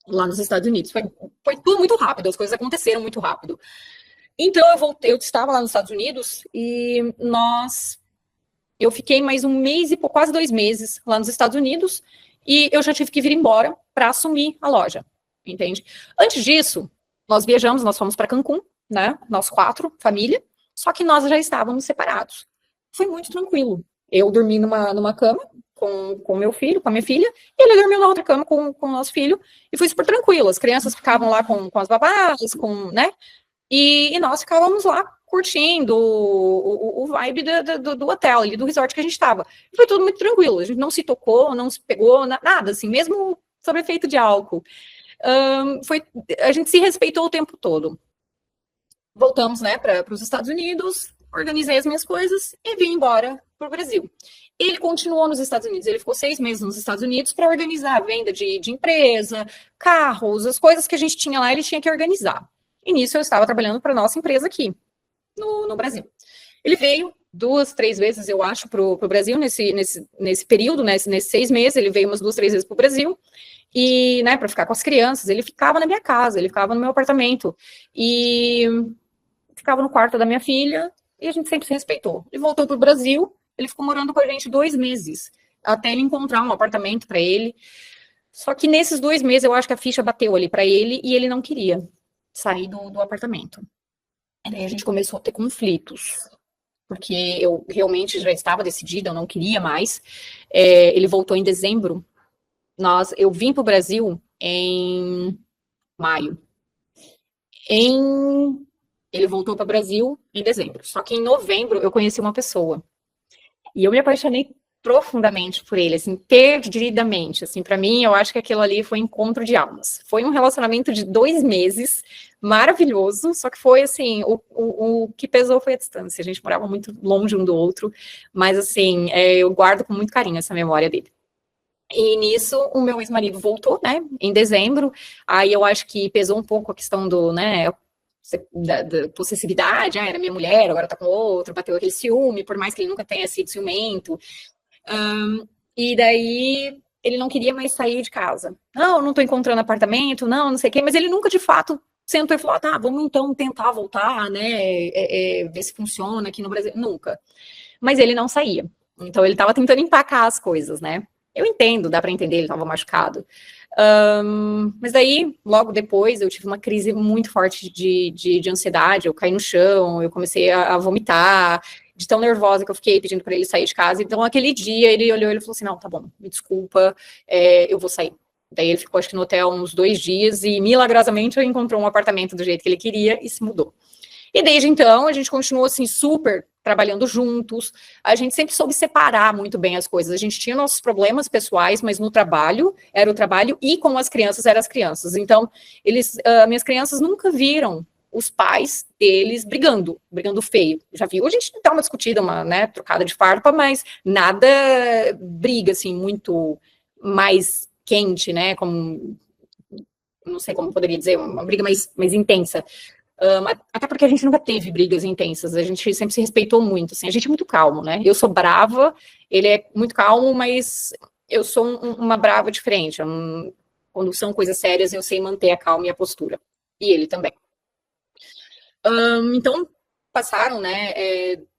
lá nos Estados Unidos. Foi tudo muito rápido, as coisas aconteceram muito rápido. Então eu estava lá nos Estados Unidos e eu fiquei mais um mês e quase 2 meses lá nos Estados Unidos e eu já tive que vir embora para assumir a loja, entende? Antes disso, nós fomos para Cancún, né? Nós 4, família, só que nós já estávamos separados. Foi muito tranquilo. Eu dormi numa cama com meu filho, com a minha filha, e ele dormiu na outra cama com o nosso filho, e foi super tranquilo. As crianças ficavam lá com as babás, né? E nós ficávamos lá curtindo o vibe do hotel, ali, do resort que a gente estava. Foi tudo muito tranquilo. A gente não se tocou, não se pegou, nada, assim, mesmo sob efeito de álcool. A gente se respeitou o tempo todo. Voltamos, né, para os Estados Unidos, organizei as minhas coisas e vim embora para o Brasil. Ele continuou nos Estados Unidos, ele ficou 6 meses nos Estados Unidos para organizar a venda de empresa, carros, as coisas que a gente tinha lá, ele tinha que organizar. E nisso eu estava trabalhando para a nossa empresa aqui, no Brasil. Ele veio 2, 3 vezes, eu acho, para o Brasil nesse período, né, nesses 6 meses, ele veio umas 2, 3 vezes para o Brasil, e, né, para ficar com as crianças, ele ficava na minha casa, ele ficava no meu apartamento, e ficava no quarto da minha filha, e a gente sempre se respeitou. Ele voltou para o Brasil, ele ficou morando com a gente 2 meses, até ele encontrar um apartamento para ele. Só que nesses 2 meses, eu acho que a ficha bateu ali para ele, e ele não queria sair do apartamento. E aí a gente começou a ter conflitos, porque eu realmente já estava decidida, eu não queria mais. Ele voltou em dezembro. Eu vim para o Brasil em maio. Ele voltou para o Brasil em dezembro. Só que em novembro eu conheci uma pessoa. E eu me apaixonei profundamente por ele, assim, perdidamente. Assim, para mim, eu acho que aquilo ali foi um encontro de almas. Foi um relacionamento de 2 meses, maravilhoso, só que foi, assim, o que pesou foi a distância. A gente morava muito longe um do outro, mas, assim, eu guardo com muito carinho essa memória dele. E nisso, o meu ex-marido voltou, né, em dezembro, aí eu acho que pesou um pouco a questão né, da possessividade, era minha mulher, agora tá com outro, bateu aquele ciúme, por mais que ele nunca tenha sido ciumento. E daí, ele não queria mais sair de casa. Não tô encontrando apartamento, não sei o quê, mas ele nunca, de fato, sentou e falou, tá, vamos então tentar voltar, né, ver se funciona aqui no Brasil. Nunca. Mas ele não saía. Então, ele tava tentando empacar as coisas, né. Eu entendo, dá para entender, ele estava machucado. Mas daí, logo depois, eu tive uma crise muito forte de ansiedade, eu caí no chão, eu comecei a vomitar, de tão nervosa que eu fiquei pedindo para ele sair de casa. Então, aquele dia, ele olhou e falou assim, não, tá bom, me desculpa, eu vou sair. Daí ele ficou, acho que no hotel uns 2 dias e, milagrosamente, encontrou um apartamento do jeito que ele queria e se mudou. E desde então, a gente continuou, assim, super trabalhando juntos. A gente sempre soube separar muito bem as coisas. A gente tinha nossos problemas pessoais, mas no trabalho, era o trabalho, e com as crianças, eram as crianças. Então, minhas crianças nunca viram os pais deles brigando feio. Já viu? A gente dá uma discutida, uma, né, trocada de farpa, mas nada briga, assim, muito mais quente, né, como, não sei como poderia dizer, uma briga mais intensa. Até porque a gente nunca teve brigas intensas, a gente sempre se respeitou muito, assim, a gente é muito calmo, né? Eu sou brava, ele é muito calmo, mas eu sou uma brava diferente. Quando são coisas sérias, eu sei manter a calma e a postura. E ele também. Então, passaram, né,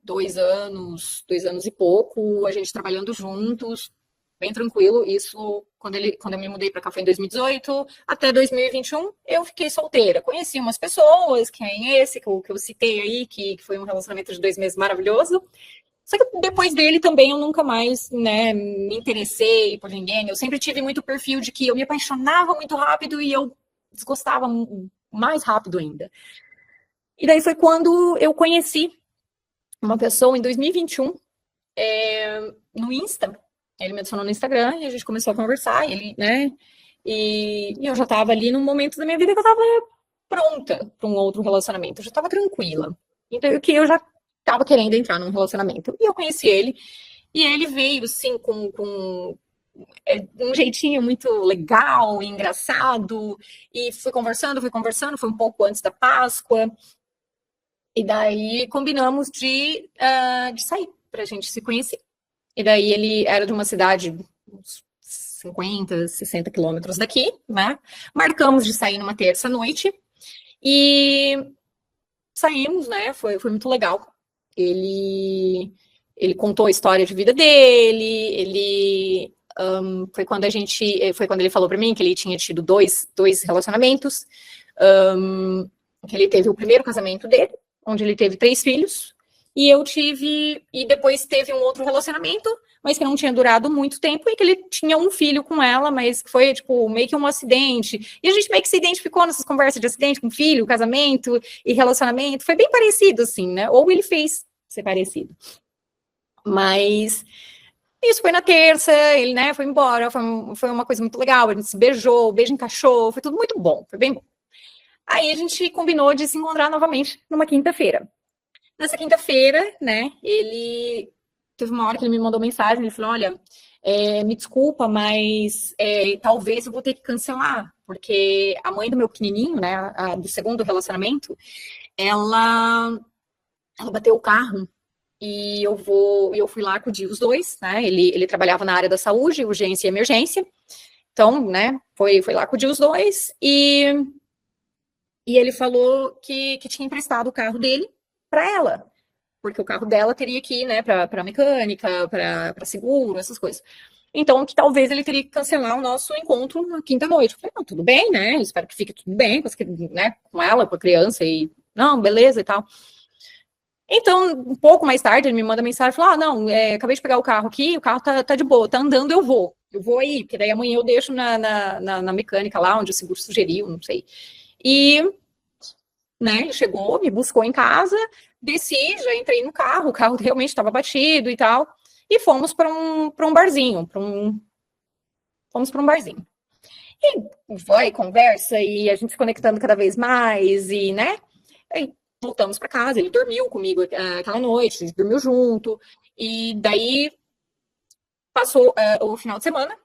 2 anos e pouco, a gente trabalhando juntos, bem tranquilo. Isso, quando eu me mudei para cá foi em 2018, até 2021 eu fiquei solteira. Conheci umas pessoas, que é esse que eu citei aí, que foi um relacionamento de 2 meses maravilhoso. Só que depois dele também eu nunca mais, né, me interessei por ninguém. Eu sempre tive muito perfil de que eu me apaixonava muito rápido e eu desgostava mais rápido ainda. E daí foi quando eu conheci uma pessoa em 2021, no Insta. Ele me adicionou no Instagram e a gente começou a conversar, ele, né? E eu já tava ali num momento da minha vida que eu tava pronta para um outro relacionamento, eu já tava tranquila. Então, que eu já tava querendo entrar num relacionamento. E eu conheci ele, e ele veio, assim, com um jeitinho muito legal, engraçado, e fui conversando, foi um pouco antes da Páscoa, e daí combinamos de sair, pra gente se conhecer. E daí ele era de uma cidade uns 50, 60 quilômetros daqui, né? Marcamos de sair numa terça-noite e saímos, né? Foi muito legal. Ele contou a história de vida dele, foi quando ele falou para mim que ele tinha tido dois relacionamentos, que ele teve o primeiro casamento dele, onde ele teve 3 filhos, e depois teve um outro relacionamento, mas que não tinha durado muito tempo, e que ele tinha um filho com ela, mas que foi, tipo, meio que um acidente. E a gente meio que se identificou nessas conversas de acidente com filho, casamento e relacionamento. Foi bem parecido, assim, né? Ou ele fez ser parecido. Mas isso foi na terça, ele, né, foi embora, foi uma coisa muito legal, a gente se beijou, o beijo encaixou, foi tudo muito bom, foi bem bom. Aí a gente combinou de se encontrar novamente numa quinta-feira. Nessa quinta-feira, né, ele teve uma hora que ele me mandou mensagem, ele falou, olha, me desculpa, mas talvez eu vou ter que cancelar, porque a mãe do meu pequenininho, né, do segundo relacionamento, ela bateu o carro e eu fui lá acudir os dois, né, ele trabalhava na área da saúde, urgência e emergência, então, né, foi lá acudir os dois e ele falou que tinha emprestado o carro dele para ela, porque o carro dela teria que ir, né, para mecânica, para seguro, essas coisas. Então, que talvez ele teria que cancelar o nosso encontro na quinta-noite. Eu falei, não, tudo bem, né? Espero que fique tudo bem né, com ela, com a criança, e não, beleza e tal. Então, um pouco mais tarde, ele me manda mensagem, falou, não, acabei de pegar o carro aqui, o carro tá de boa, tá andando, eu vou aí, porque daí amanhã eu deixo na mecânica lá, onde o seguro sugeriu, não sei. E, né, ele chegou, me buscou em casa, desci, já entrei no carro, o carro realmente estava batido e tal, e fomos para um barzinho, fomos para um barzinho. E vai, conversa, e a gente se conectando cada vez mais, e, né, aí voltamos para casa, ele dormiu comigo aquela noite, a gente dormiu junto, e daí passou o final de semana,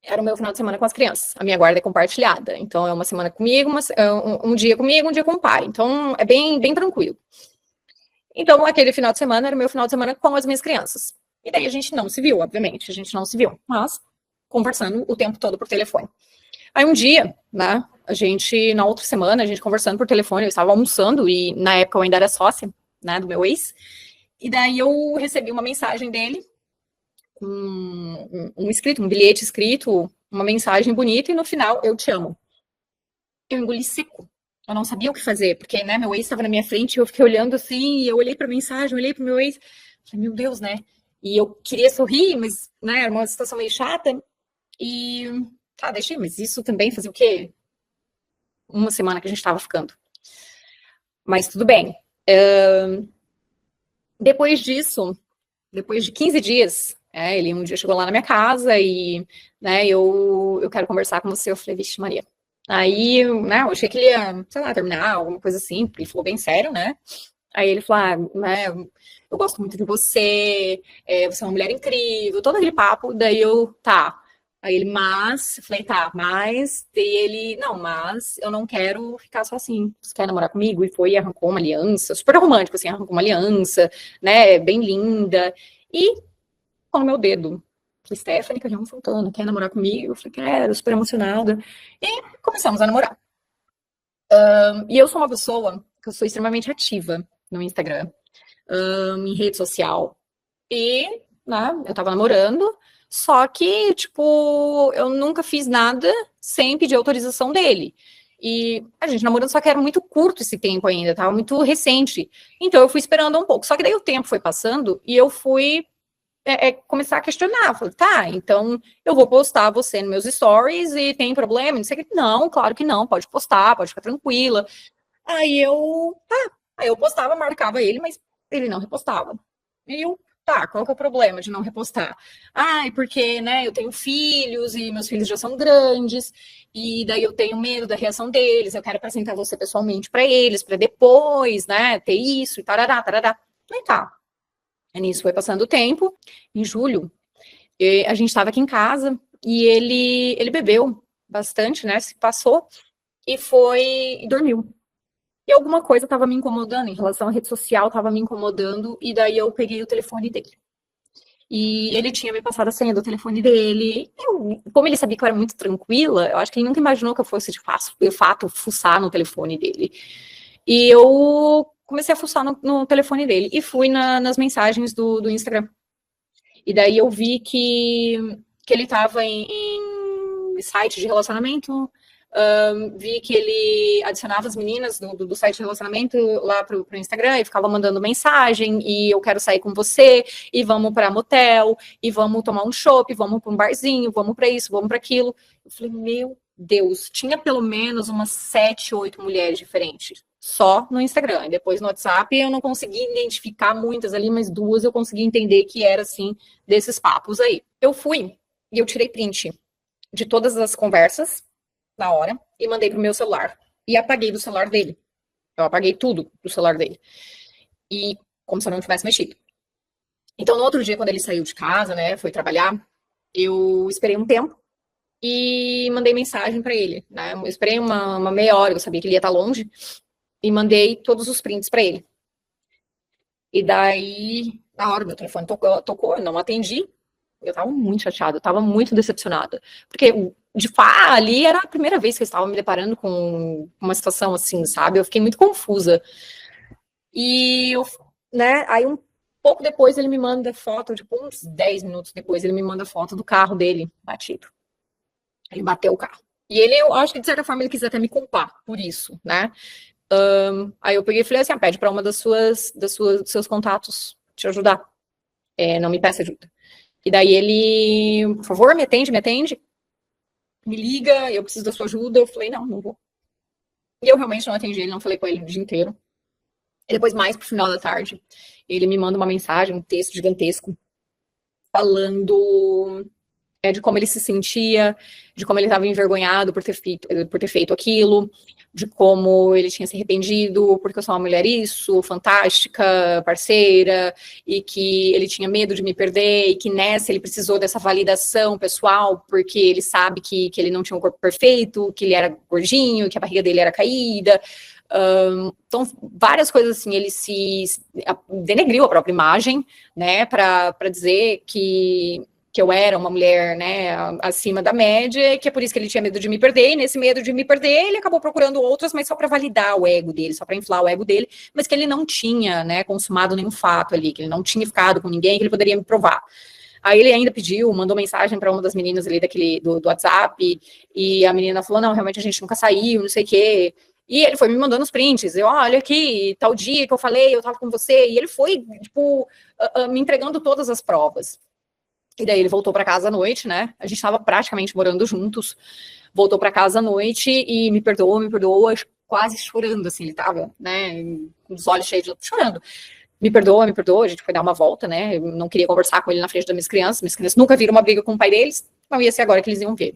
era o meu final de semana com as crianças. A minha guarda é compartilhada. Então, é uma semana comigo, um dia comigo, um dia com o pai. Então, é bem, bem tranquilo. Então, aquele final de semana era o meu final de semana com as minhas crianças. E daí a gente não se viu, obviamente. A gente não se viu, mas conversando o tempo todo por telefone. Aí um dia, né, na outra semana, a gente conversando por telefone, eu estava almoçando e na época eu ainda era sócia, né, do meu ex. E daí eu recebi uma mensagem dele, um bilhete escrito, uma mensagem bonita, e no final, eu te amo. Eu engoli seco. Eu não sabia o que fazer, porque, né, meu ex estava na minha frente, eu fiquei olhando assim, e eu olhei para a mensagem, olhei para o meu ex, falei, meu Deus, né? E eu queria sorrir, mas, né, era uma situação meio chata, e tá, deixei, mas isso também fazia o quê? Uma semana que a gente estava ficando. Mas tudo bem. Depois disso, depois de 15 dias, ele um dia chegou lá na minha casa e, né, eu quero conversar com você. Eu falei, vixe, Maria. Aí, né, eu achei que ele ia, sei lá, terminar, alguma coisa assim, porque ele falou bem sério, né? Aí ele falou, né, eu gosto muito de você, você é uma mulher incrível, todo aquele papo. Daí eu, tá. Aí ele, mas, eu falei, tá, mas, e ele, não, mas eu não quero ficar só assim, você quer namorar comigo? E foi e arrancou uma aliança, super romântico, assim, arrancou uma aliança, né, bem linda, e com o meu dedo. Falei, Stephanie, Carrião Fontana, quer namorar comigo? Eu falei, quero, super emocionada. E começamos a namorar. E eu sou uma pessoa que eu sou extremamente ativa no Instagram, em rede social. E, né, eu tava namorando, só que, tipo, eu nunca fiz nada sem pedir autorização dele. E a gente namorando, só que era muito curto esse tempo ainda, tava muito recente. Então eu fui esperando um pouco. Só que daí o tempo foi passando e eu fui começar a questionar. Falei, tá, então eu vou postar você nos meus stories e tem problema? Não sei o que. Não, claro que não, pode postar, pode ficar tranquila. Aí eu postava, marcava ele, mas ele não repostava. E eu, tá, qual que é o problema de não repostar? Ai, porque, né, eu tenho filhos e meus filhos já são grandes, e daí eu tenho medo da reação deles, eu quero apresentar você pessoalmente para eles, para depois, né, ter isso e tarará, tarará. Falei, tá. E nisso foi passando o tempo. Em julho, a gente estava aqui em casa e ele bebeu bastante, né, se passou e foi e dormiu. E alguma coisa estava me incomodando em relação à rede social, estava me incomodando, e daí eu peguei o telefone dele. E ele tinha me passado a senha do telefone dele. Como ele sabia que eu era muito tranquila, eu acho que ele nunca imaginou que eu fosse de fato fuçar no telefone dele. E eu comecei a fuçar no telefone dele e fui nas mensagens do Instagram. E daí eu vi que ele estava em site de relacionamento, vi que ele adicionava as meninas do site de relacionamento lá pro Instagram e ficava mandando mensagem, e eu quero sair com você, e vamos para motel, e vamos tomar um chopp, vamos para um barzinho, vamos para isso, vamos para aquilo. Eu falei, meu Deus, tinha pelo menos umas 7, 8 mulheres diferentes, só no Instagram. E depois no WhatsApp eu não consegui identificar muitas ali, mas 2 eu consegui entender que era, assim, desses papos aí. Eu fui e eu tirei print de todas as conversas na hora e mandei pro meu celular. E apaguei do celular dele. Eu apaguei tudo do celular dele. E como se eu não tivesse mexido. Então, no outro dia, quando ele saiu de casa, né, foi trabalhar, eu esperei um tempo e mandei mensagem para ele, né? Eu esperei uma meia hora, eu sabia que ele ia estar longe, e mandei todos os prints para ele. E daí, na hora, meu telefone tocou, eu não atendi. Eu tava muito chateada, eu tava muito decepcionada. Porque, de fato, ali era a primeira vez que eu estava me deparando com uma situação assim, sabe? Eu fiquei muito confusa. E, né, aí um pouco depois ele me manda foto, tipo, uns 10 minutos depois, ele me manda foto do carro dele batido. Ele bateu o carro. E ele, eu acho que de certa forma ele quis até me culpar por isso, né? Aí eu peguei e falei assim, pede para uma dos seus contatos te ajudar. Não me peça ajuda. E daí ele, por favor, me atende, me liga, eu preciso da sua ajuda. Eu falei, não vou. E eu realmente não atendi ele, não falei com ele o dia inteiro. E depois, mais pro final da tarde, ele me manda uma mensagem, um texto gigantesco, falando de como ele se sentia, de como ele estava envergonhado por ter feito aquilo, de como ele tinha se arrependido, porque eu sou uma mulher isso, fantástica, parceira, e que ele tinha medo de me perder, e que nessa ele precisou dessa validação pessoal, porque ele sabe que ele não tinha um corpo perfeito, que ele era gordinho, que a barriga dele era caída. Então, várias coisas assim, ele se denegriu a própria imagem, né, para dizer que eu era uma mulher, né, acima da média, que é por isso que ele tinha medo de me perder, e nesse medo de me perder, ele acabou procurando outras, mas só para validar o ego dele, só para inflar o ego dele, mas que ele não tinha, né, consumado nenhum fato ali, que ele não tinha ficado com ninguém, que ele poderia me provar. Aí ele ainda pediu, mandou mensagem para uma das meninas ali do WhatsApp, e a menina falou, não, realmente a gente nunca saiu, não sei o quê, E ele foi me mandando os prints. Eu, olha aqui, tal dia que eu falei, eu tava com você. E ele foi, tipo, me entregando todas as provas. E daí ele voltou para casa à noite, né? A gente estava praticamente morando juntos. Voltou para casa à noite e me perdoou, quase chorando, assim, ele tava, né? Com os olhos cheios de chorando. Me perdoa, a gente foi dar uma volta, né? Eu não queria conversar com ele na frente das minhas crianças nunca viram uma briga com o pai deles, não ia ser agora que eles iam ver.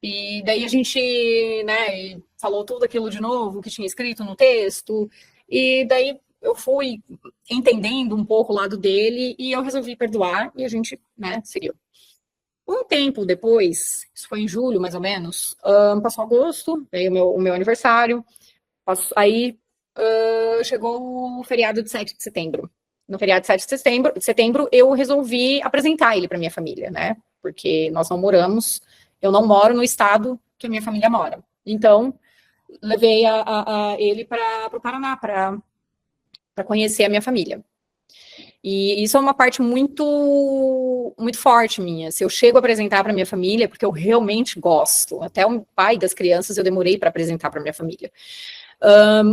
E daí a gente, né, falou tudo aquilo de novo que tinha escrito no texto, e daí eu fui entendendo um pouco o lado dele e eu resolvi perdoar e a gente, né, seguiu. Um tempo depois, isso foi em julho mais ou menos, passou agosto, veio o meu aniversário, aí chegou o feriado de 7 de setembro. No feriado de 7 de setembro, eu resolvi apresentar ele para minha família, né? Porque nós não moramos, eu não moro no estado que a minha família mora. Então, levei ele para o Paraná para conhecer a minha família. E isso é uma parte muito forte minha. Se eu chego a apresentar para minha família, porque eu realmente gosto. Até o pai das crianças eu demorei para apresentar para minha família.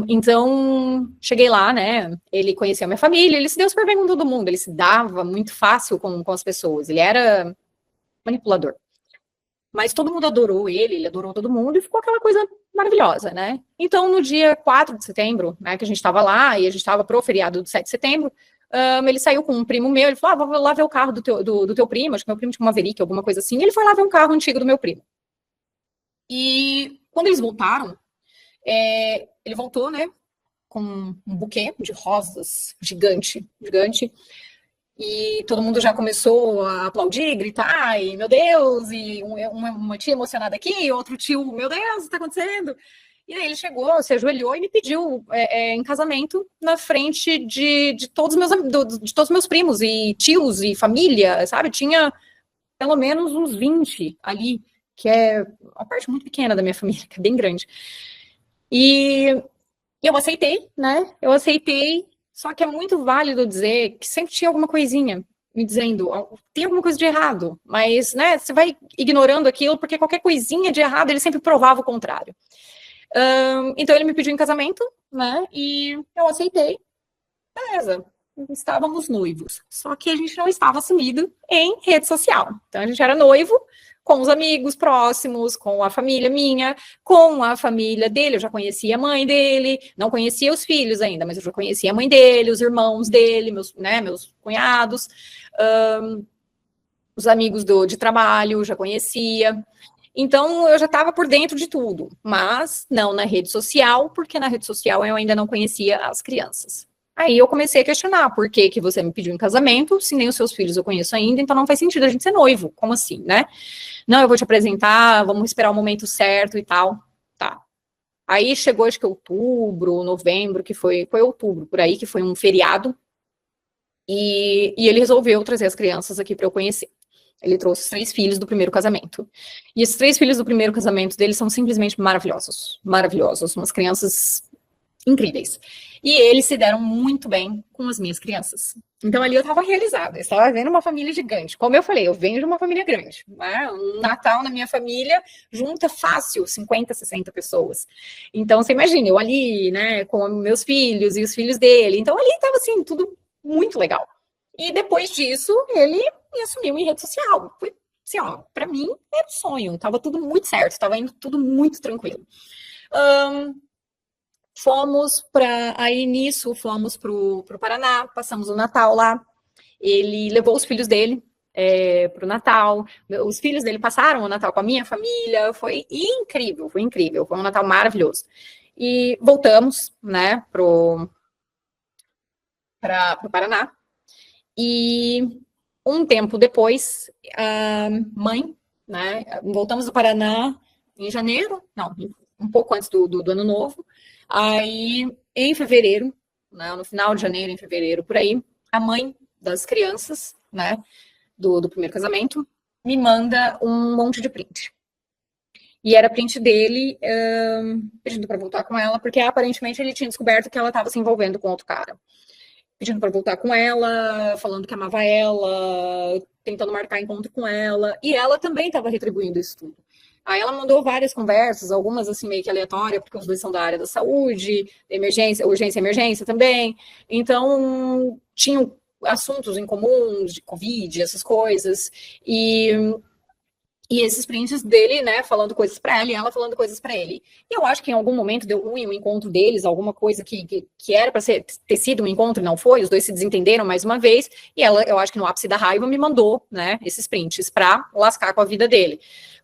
Então, cheguei lá, né? Ele conhecia a minha família, ele se deu super bem com todo mundo, ele se dava muito fácil com as pessoas, ele era manipulador. Mas todo mundo adorou ele adorou todo mundo e ficou aquela coisa maravilhosa, né? Então, no dia 4 de setembro, né, que a gente estava lá e a gente estava pro feriado do 7 de setembro, ele saiu com um primo meu, ele falou, vou lá ver o carro do teu primo, acho que meu primo tinha uma Maverick, alguma coisa assim, e ele foi lá ver um carro antigo do meu primo. E quando eles voltaram, ele voltou, né, com um buquê de rosas gigante, gigante, e todo mundo já começou a aplaudir, gritar, e meu Deus, e uma tia emocionada aqui, outro tio, meu Deus, o que está acontecendo? E aí ele chegou, se ajoelhou e me pediu em casamento na frente de todos os meus primos e tios e família, sabe? Tinha pelo menos uns 20 ali, que é uma parte muito pequena da minha família, que é bem grande. E eu aceitei, né? Eu aceitei, só que é muito válido dizer que sempre tinha alguma coisinha me dizendo, tem alguma coisa de errado, mas, né, você vai ignorando aquilo, porque qualquer coisinha de errado, ele sempre provava o contrário. Então ele me pediu em casamento, né, e eu aceitei, beleza, estávamos noivos, só que a gente não estava assumido em rede social, então a gente era noivo, com os amigos próximos, com a família minha, com a família dele. Eu já conhecia a mãe dele, não conhecia os filhos ainda, mas eu já conhecia a mãe dele, os irmãos dele, meus cunhados, os amigos de trabalho, já conhecia. Então, eu já estava por dentro de tudo, mas não na rede social, porque na rede social eu ainda não conhecia as crianças. Aí eu comecei a questionar, por que que você me pediu em casamento, se nem os seus filhos eu conheço ainda, então não faz sentido a gente ser noivo, como assim, né? Não, eu vou te apresentar, vamos esperar o momento certo e tal. Tá. Aí chegou, acho que outubro, novembro, que foi outubro, por aí, que foi um feriado. E ele resolveu trazer as crianças aqui para eu conhecer. Ele trouxe os 3 filhos do primeiro casamento. E esses 3 filhos do primeiro casamento dele são simplesmente maravilhosos. Maravilhosos. Umas crianças incríveis. E eles se deram muito bem com as minhas crianças. Então ali eu estava realizada, eu estava vendo uma família gigante. Como eu falei, eu venho de uma família grande. Né? Um Natal na minha família junta fácil 50, 60 pessoas. Então você imagina, eu ali, né, com meus filhos e os filhos dele. Então ali estava assim, tudo muito legal. E depois disso, ele me assumiu em rede social. Foi assim, ó, para mim era um sonho, estava tudo muito certo, estava indo tudo muito tranquilo. Fomos fomos pro Paraná, passamos o Natal lá. Ele levou os filhos dele pro Natal. Os filhos dele passaram o Natal com a minha família. Foi incrível, foi incrível. Foi um Natal maravilhoso. E voltamos, né, pro Paraná. E um tempo depois, a mãe, né, voltamos do Paraná em janeiro, não, um pouco antes do ano novo. Aí, em fevereiro, né, no final de janeiro, em fevereiro, por aí, a mãe das crianças, né, do primeiro casamento, me manda um monte de print. E era print dele pedindo para voltar com ela, porque aparentemente ele tinha descoberto que ela estava se envolvendo com outro cara. Pedindo para voltar com ela, falando que amava ela, tentando marcar encontro com ela. E ela também estava retribuindo isso tudo. Aí ela mandou várias conversas, algumas assim meio que aleatórias, porque os dois são da área da saúde, emergência, urgência e emergência também. Então, tinham assuntos em comuns, de Covid, essas coisas. E esses prints dele, né, falando coisas para ela e ela falando coisas para ele. E eu acho que em algum momento deu ruim o encontro deles, alguma coisa que era para ter sido um encontro e não foi, os dois se desentenderam mais uma vez, e ela, eu acho que no ápice da raiva, me mandou, né, esses prints para lascar com a vida dele.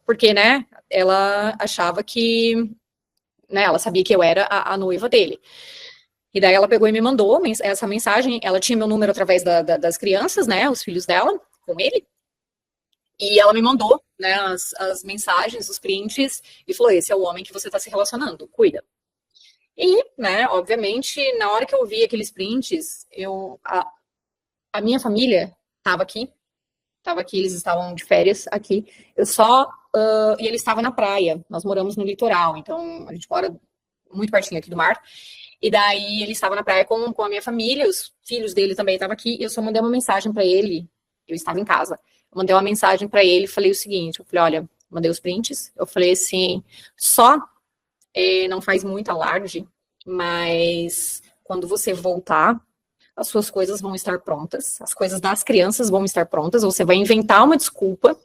Porque, né, ela achava que, né, ela sabia que eu era a noiva dele. E daí ela pegou e me mandou essa mensagem, ela tinha meu número através das crianças, né, os filhos dela, com ele, e ela me mandou, né, as mensagens, os prints, e falou: esse é o homem que você está se relacionando, cuida. E, né, obviamente, na hora que eu vi aqueles prints, a minha família estava aqui, eles estavam de férias aqui. Eu só. E ele estava na praia, nós moramos no litoral, então a gente mora muito pertinho aqui do mar. E daí ele estava na praia com a minha família, os filhos dele também estavam aqui, e eu só mandei uma mensagem para ele, eu estava em casa. Eu mandei uma mensagem para ele e falei o seguinte: eu falei, olha, mandei os prints, eu falei assim, só não faz muito alarde, mas quando você voltar, as suas coisas vão estar prontas, as coisas das crianças vão estar prontas, você vai inventar uma desculpa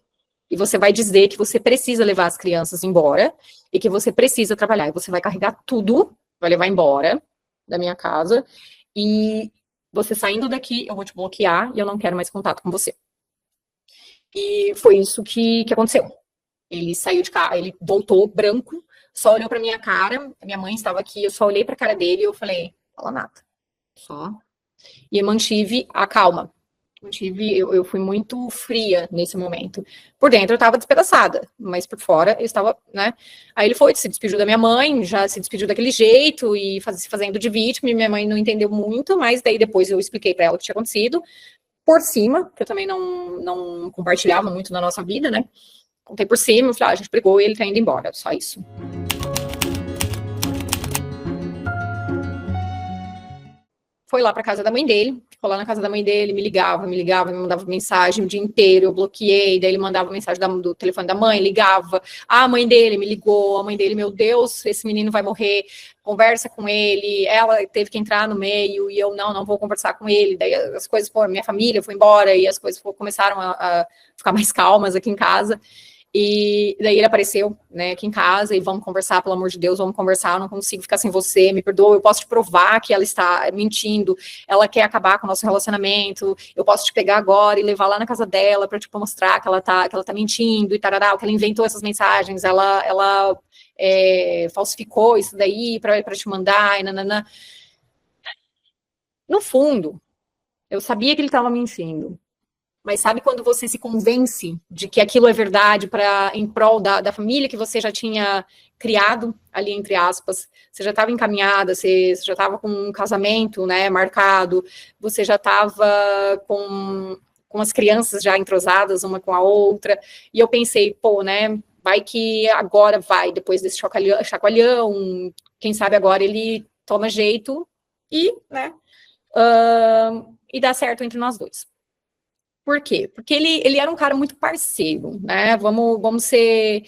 e você vai dizer que você precisa levar as crianças embora e que você precisa trabalhar, e você vai carregar tudo, vai levar embora da minha casa, e você saindo daqui, eu vou te bloquear e eu não quero mais contato com você. E foi isso que aconteceu. Ele saiu de casa, ele voltou branco, só olhou pra minha cara, a minha mãe estava aqui, eu só olhei pra cara dele e eu falei, fala nada, só. E eu mantive a calma. Eu fui muito fria nesse momento. Por dentro eu estava despedaçada, mas por fora eu estava, né? Aí ele foi, se despediu da minha mãe, já se despediu daquele jeito e se fazendo de vítima. E minha mãe não entendeu muito, mas daí depois eu expliquei para ela o que tinha acontecido. Por cima, que eu também não compartilhava muito na nossa vida, né? Contei por cima, eu falei, a gente brigou e ele tá indo embora, só isso. Foi lá para casa da mãe dele, ficou lá na casa da mãe dele, me ligava, me mandava mensagem o dia inteiro, eu bloqueei, daí ele mandava mensagem do telefone da mãe, ligava, a mãe dele me ligou, a mãe dele, meu Deus, esse menino vai morrer, conversa com ele, ela teve que entrar no meio, e eu, não vou conversar com ele, daí as coisas, minha família foi embora, e as coisas começaram a ficar mais calmas aqui em casa. E daí ele apareceu, né, aqui em casa, e vamos conversar, pelo amor de Deus, vamos conversar, eu não consigo ficar sem você, me perdoa, eu posso te provar que ela está mentindo, ela quer acabar com o nosso relacionamento, eu posso te pegar agora e levar lá na casa dela para tipo, mostrar que ela tá mentindo e tarará, que ela inventou essas mensagens, ela falsificou isso daí para te mandar, e nananã. No fundo, eu sabia que ele estava mentindo. Mas sabe quando você se convence de que aquilo é verdade em prol da família que você já tinha criado, ali entre aspas, você já estava encaminhada, você já estava com um casamento, né, marcado, você já estava com as crianças já entrosadas uma com a outra, e eu pensei, pô, né, vai que agora vai, depois desse chacoalhão, quem sabe agora ele toma jeito e, né, e dá certo entre nós dois. Por quê? Porque ele era um cara muito parceiro, né? Vamos ser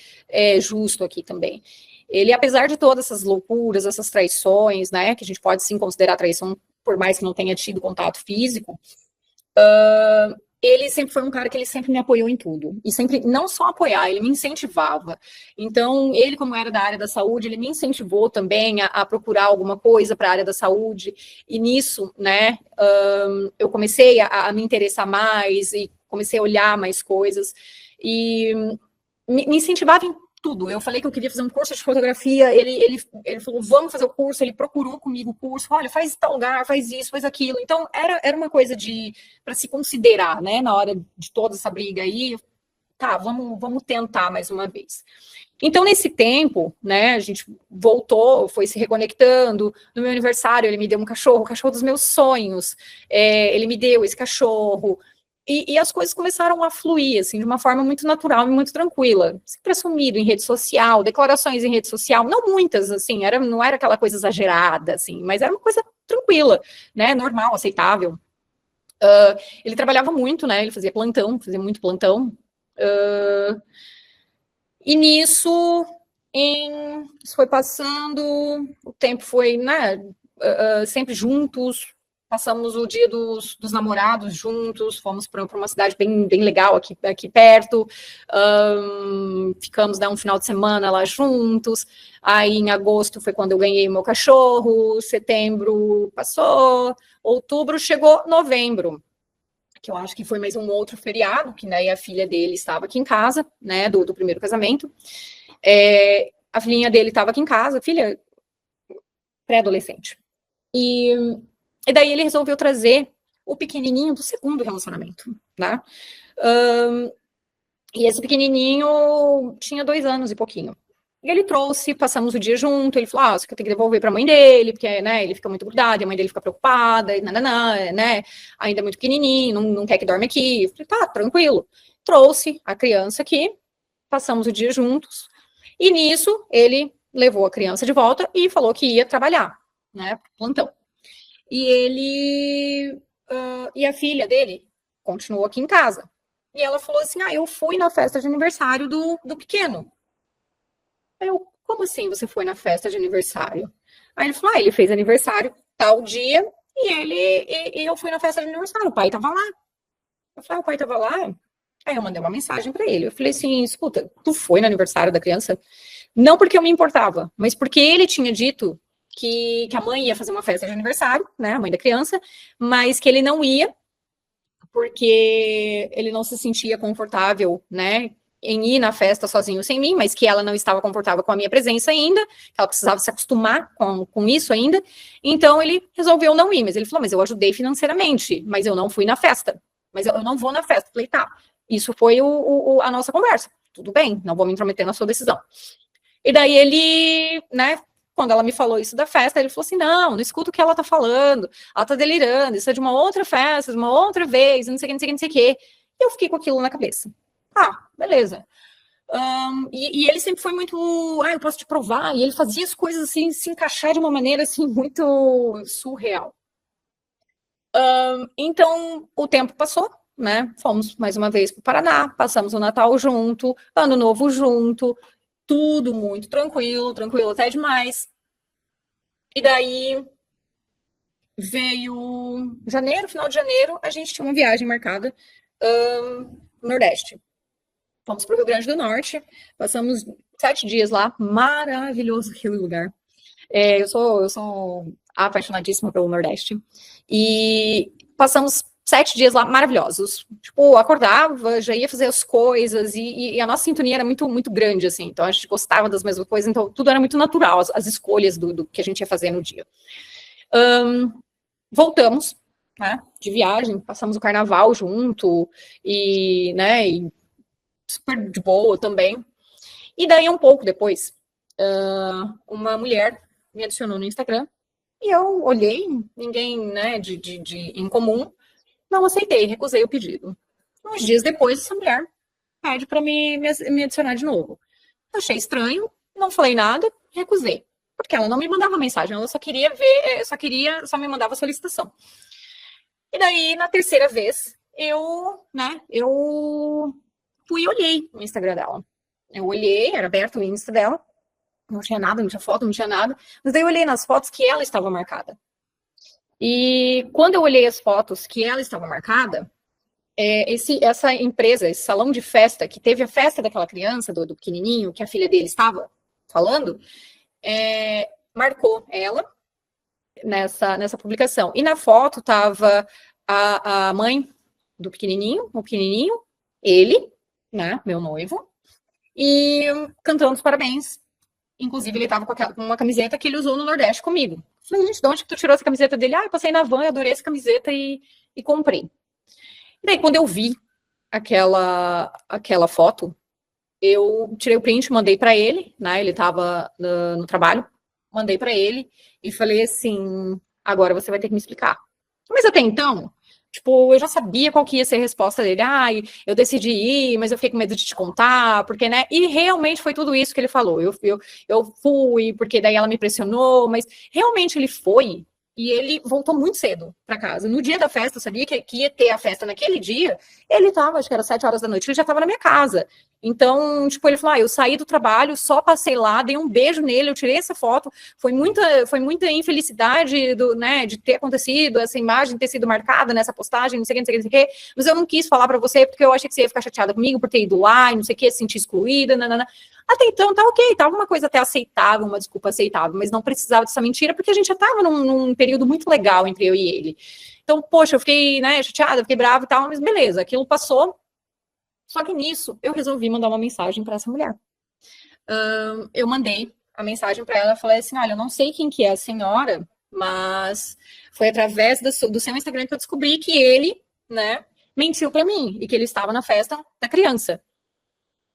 justo aqui também. Ele, apesar de todas essas loucuras, essas traições, né? Que a gente pode sim considerar traição, por mais que não tenha tido contato físico, ele sempre foi um cara que ele sempre me apoiou em tudo. E sempre, não só apoiar, ele me incentivava. Então, ele, como era da área da saúde, ele me incentivou também a procurar alguma coisa para a área da saúde. E nisso, né, eu comecei a me interessar mais e comecei a olhar mais coisas. E me incentivava em tudo. Eu falei que eu queria fazer um curso de fotografia, ele falou, vamos fazer o curso, ele procurou comigo o curso, olha, faz tal lugar, faz isso, faz aquilo. Então, era uma coisa para se considerar, né, na hora de toda essa briga aí, tá, vamos tentar mais uma vez. Então, nesse tempo, né, a gente voltou, foi se reconectando. No meu aniversário, ele me deu um cachorro, o cachorro dos meus sonhos. Ele me deu esse cachorro. E as coisas começaram a fluir, assim, de uma forma muito natural e muito tranquila. Sempre assumido em rede social, declarações em rede social, não muitas, assim, não era aquela coisa exagerada, assim, mas era uma coisa tranquila, né, normal, aceitável. Ele trabalhava muito, né, ele fazia muito plantão. E nisso, isso foi passando, o tempo foi, né, sempre juntos, passamos o dia dos namorados juntos, fomos para uma cidade bem legal aqui perto, ficamos, né, um final de semana lá juntos. Aí em agosto foi quando eu ganhei meu cachorro, setembro passou, outubro chegou, novembro, que eu acho que foi mais um outro feriado, que né, a filha dele estava aqui em casa, né, do primeiro casamento. A filhinha dele estava aqui em casa, filha pré-adolescente. E daí ele resolveu trazer o pequenininho do segundo relacionamento, né? E esse pequenininho tinha 2 anos e pouquinho. E ele trouxe, passamos o dia junto, ele falou, você tem que devolver para a mãe dele, porque, né, ele fica muito grudado, e a mãe dele fica preocupada, e nananã, né, ainda é muito pequenininho, não quer que dorme aqui. Eu falei, tá, tranquilo. Trouxe a criança aqui, passamos o dia juntos, e nisso ele levou a criança de volta e falou que ia trabalhar, né, plantão. E ele, e a filha dele continuou aqui em casa. E ela falou assim, eu fui na festa de aniversário do pequeno. Eu, como assim você foi na festa de aniversário? Aí ele falou, ele fez aniversário tal dia e eu fui na festa de aniversário, o pai tava lá. Eu falei, o pai tava lá? Aí eu mandei uma mensagem para ele. Eu falei assim, escuta, tu foi no aniversário da criança? Não porque eu me importava, mas porque ele tinha dito que a mãe ia fazer uma festa de aniversário, né, a mãe da criança, mas que ele não ia porque ele não se sentia confortável, né, em ir na festa sozinho sem mim, mas que ela não estava confortável com a minha presença ainda, que ela precisava se acostumar com isso ainda, então ele resolveu não ir, mas ele falou, mas eu ajudei financeiramente, mas eu não fui na festa, mas eu não vou na festa. Eu falei, tá, isso foi a nossa conversa, tudo bem, não vou me intrometer na sua decisão. E daí ele, né, quando ela me falou isso da festa, ele falou assim, não escuta o que ela tá falando, ela tá delirando, isso é de uma outra festa, de uma outra vez, não sei o que, não sei o que, não sei o que. E eu fiquei com aquilo na cabeça. Beleza. E ele sempre foi muito, eu posso te provar, e ele fazia as coisas assim, se encaixar de uma maneira assim, muito surreal. Então, o tempo passou, né, fomos mais uma vez para o Paraná, passamos o Natal junto, Ano Novo junto, tudo muito tranquilo até demais. E daí veio janeiro, final de janeiro, a gente tinha uma viagem marcada no Nordeste. Fomos para o Rio Grande do Norte, passamos 7 dias lá, maravilhoso aquele lugar. Eu sou apaixonadíssima pelo Nordeste. E passamos 7 dias lá maravilhosos. Tipo, acordava, já ia fazer as coisas, e a nossa sintonia era muito, muito grande, assim. Então, a gente gostava das mesmas coisas, então tudo era muito natural, as escolhas do que a gente ia fazer no dia. Voltamos, né, de viagem, passamos o carnaval junto, né, e super de boa também. E daí, um pouco depois, uma mulher me adicionou no Instagram, e eu olhei, ninguém, né, em comum, não aceitei, recusei o pedido. Uns dias depois, essa mulher pede para me adicionar de novo. Achei estranho, não falei nada, recusei. Porque ela não me mandava mensagem, ela só queria ver, só me mandava solicitação. E daí, na terceira vez, eu fui e olhei no Instagram dela. Eu olhei, era aberto o Insta dela, não tinha nada, não tinha foto, não tinha nada. Mas daí eu olhei nas fotos que ela estava marcada. E quando eu olhei as fotos que ela estava marcada, essa empresa, esse salão de festa, que teve a festa daquela criança, do pequenininho, que a filha dele estava falando, marcou ela nessa publicação. E na foto estava a mãe do pequenininho, o pequenininho, ele, né, meu noivo, e cantando os parabéns. Inclusive, ele estava com uma camiseta que ele usou no Nordeste comigo. Falei, gente, de onde que tu tirou essa camiseta dele? Eu passei na van, eu adorei essa camiseta e comprei. E daí, quando eu vi aquela foto, eu tirei o print, mandei para ele, né? Ele estava no trabalho, mandei para ele e falei assim: agora você vai ter que me explicar. Mas até então, tipo, eu já sabia qual que ia ser a resposta dele. Eu decidi ir, mas eu fiquei com medo de te contar, porque, né? E realmente foi tudo isso que ele falou. Eu fui, porque daí ela me pressionou, mas realmente ele foi. E ele voltou muito cedo para casa. No dia da festa, eu sabia que ia ter a festa naquele dia. Ele estava, acho que era 7 horas da noite, ele já estava na minha casa. Então, tipo, ele falou, eu saí do trabalho, só passei lá, dei um beijo nele, eu tirei essa foto, foi muita infelicidade né, de ter acontecido, essa imagem ter sido marcada nessa postagem, não sei o que, não sei o que, não sei o que, mas eu não quis falar pra você, porque eu achei que você ia ficar chateada comigo por ter ido lá, e não sei o que, se sentir excluída, nanana. Até então, tá ok, tava uma coisa até aceitável, uma desculpa aceitável, mas não precisava dessa mentira, porque a gente já tava num período muito legal entre eu e ele. Então, poxa, eu fiquei, né, chateada, fiquei brava e tal, mas beleza, aquilo passou. Só que nisso, eu resolvi mandar uma mensagem para essa mulher. Eu mandei a mensagem para ela, falei assim, olha, eu não sei quem que é a senhora, mas foi através do seu Instagram que eu descobri que ele, né, mentiu para mim e que ele estava na festa da criança.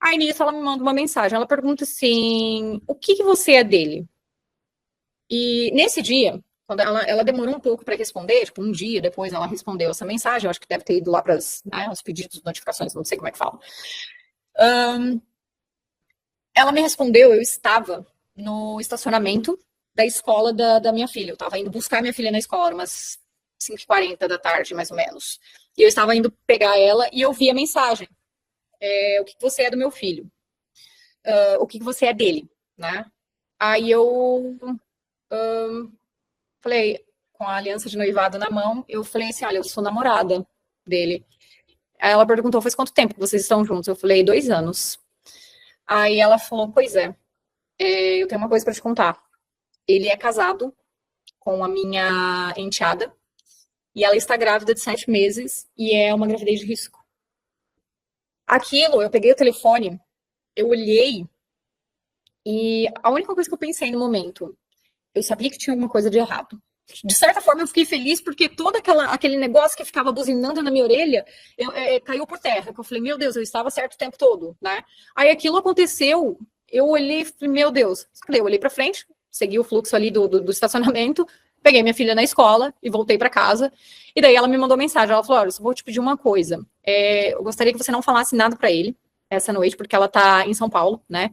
Aí nisso ela me manda uma mensagem, ela pergunta assim, o que você é dele? E nesse dia, quando ela demorou um pouco para responder, tipo, um dia depois ela respondeu essa mensagem, eu acho que deve ter ido lá para os pedidos, notificações, não sei como é que fala. Ela me respondeu, eu estava no estacionamento da escola da minha filha. Eu estava indo buscar minha filha na escola, umas 5h40 da tarde, mais ou menos. E eu estava indo pegar ela e eu vi a mensagem. O que você é do meu filho? O que você é dele? Né? Aí eu falei, com a aliança de noivado na mão, eu falei assim, olha, eu sou namorada dele. Aí ela perguntou, faz quanto tempo que vocês estão juntos? Eu falei, 2 anos. Aí ela falou, pois é, eu tenho uma coisa para te contar. Ele é casado com a minha enteada e ela está grávida de 7 meses e é uma gravidez de risco. Aquilo, eu peguei o telefone, eu olhei e a única coisa que eu pensei no momento, eu sabia que tinha alguma coisa de errado. De certa forma, eu fiquei feliz porque todo aquele negócio que ficava buzinando na minha orelha caiu por terra. Eu falei, meu Deus, eu estava certo o tempo todo, né? Aí aquilo aconteceu, eu olhei e falei, meu Deus. Eu olhei para frente, segui o fluxo ali do estacionamento, peguei minha filha na escola e voltei para casa. E daí ela me mandou mensagem, ela falou, olha, eu só vou te pedir uma coisa. Eu gostaria que você não falasse nada para ele essa noite, porque ela tá em São Paulo, né?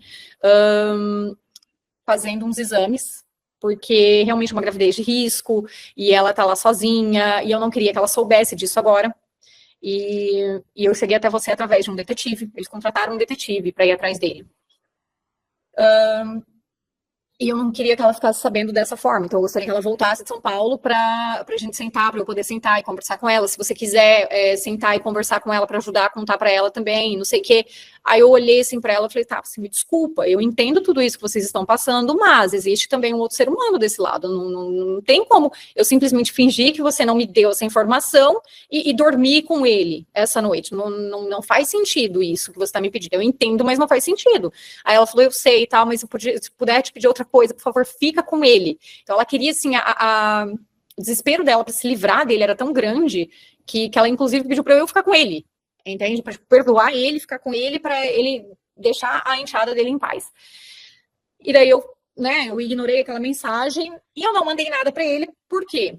Fazendo uns exames porque realmente é uma gravidez de risco, e ela tá lá sozinha, e eu não queria que ela soubesse disso agora. E eu cheguei até você através de um detetive. Eles contrataram um detetive para ir atrás dele. E eu não queria que ela ficasse sabendo dessa forma. Então, eu gostaria que ela voltasse de São Paulo para a gente sentar, para eu poder sentar e conversar com ela. Se você quiser sentar e conversar com ela para ajudar a contar para ela também, não sei o quê. Aí eu olhei assim para ela e falei, tá, você me desculpa, eu entendo tudo isso que vocês estão passando, mas existe também um outro ser humano desse lado. Não tem como eu simplesmente fingir que você não me deu essa informação e dormir com ele essa noite. Não faz sentido isso que você está me pedindo. Eu entendo, mas não faz sentido. Aí ela falou, eu sei e tal, mas se puder te pedir outra coisa, por favor, fica com ele. Então ela queria, assim, o desespero dela para se livrar dele era tão grande que ela, inclusive, pediu para eu ficar com ele. Entende? Para perdoar ele, ficar com ele, para ele deixar a enxada dele em paz. E daí eu ignorei aquela mensagem e eu não mandei nada para ele. Por quê?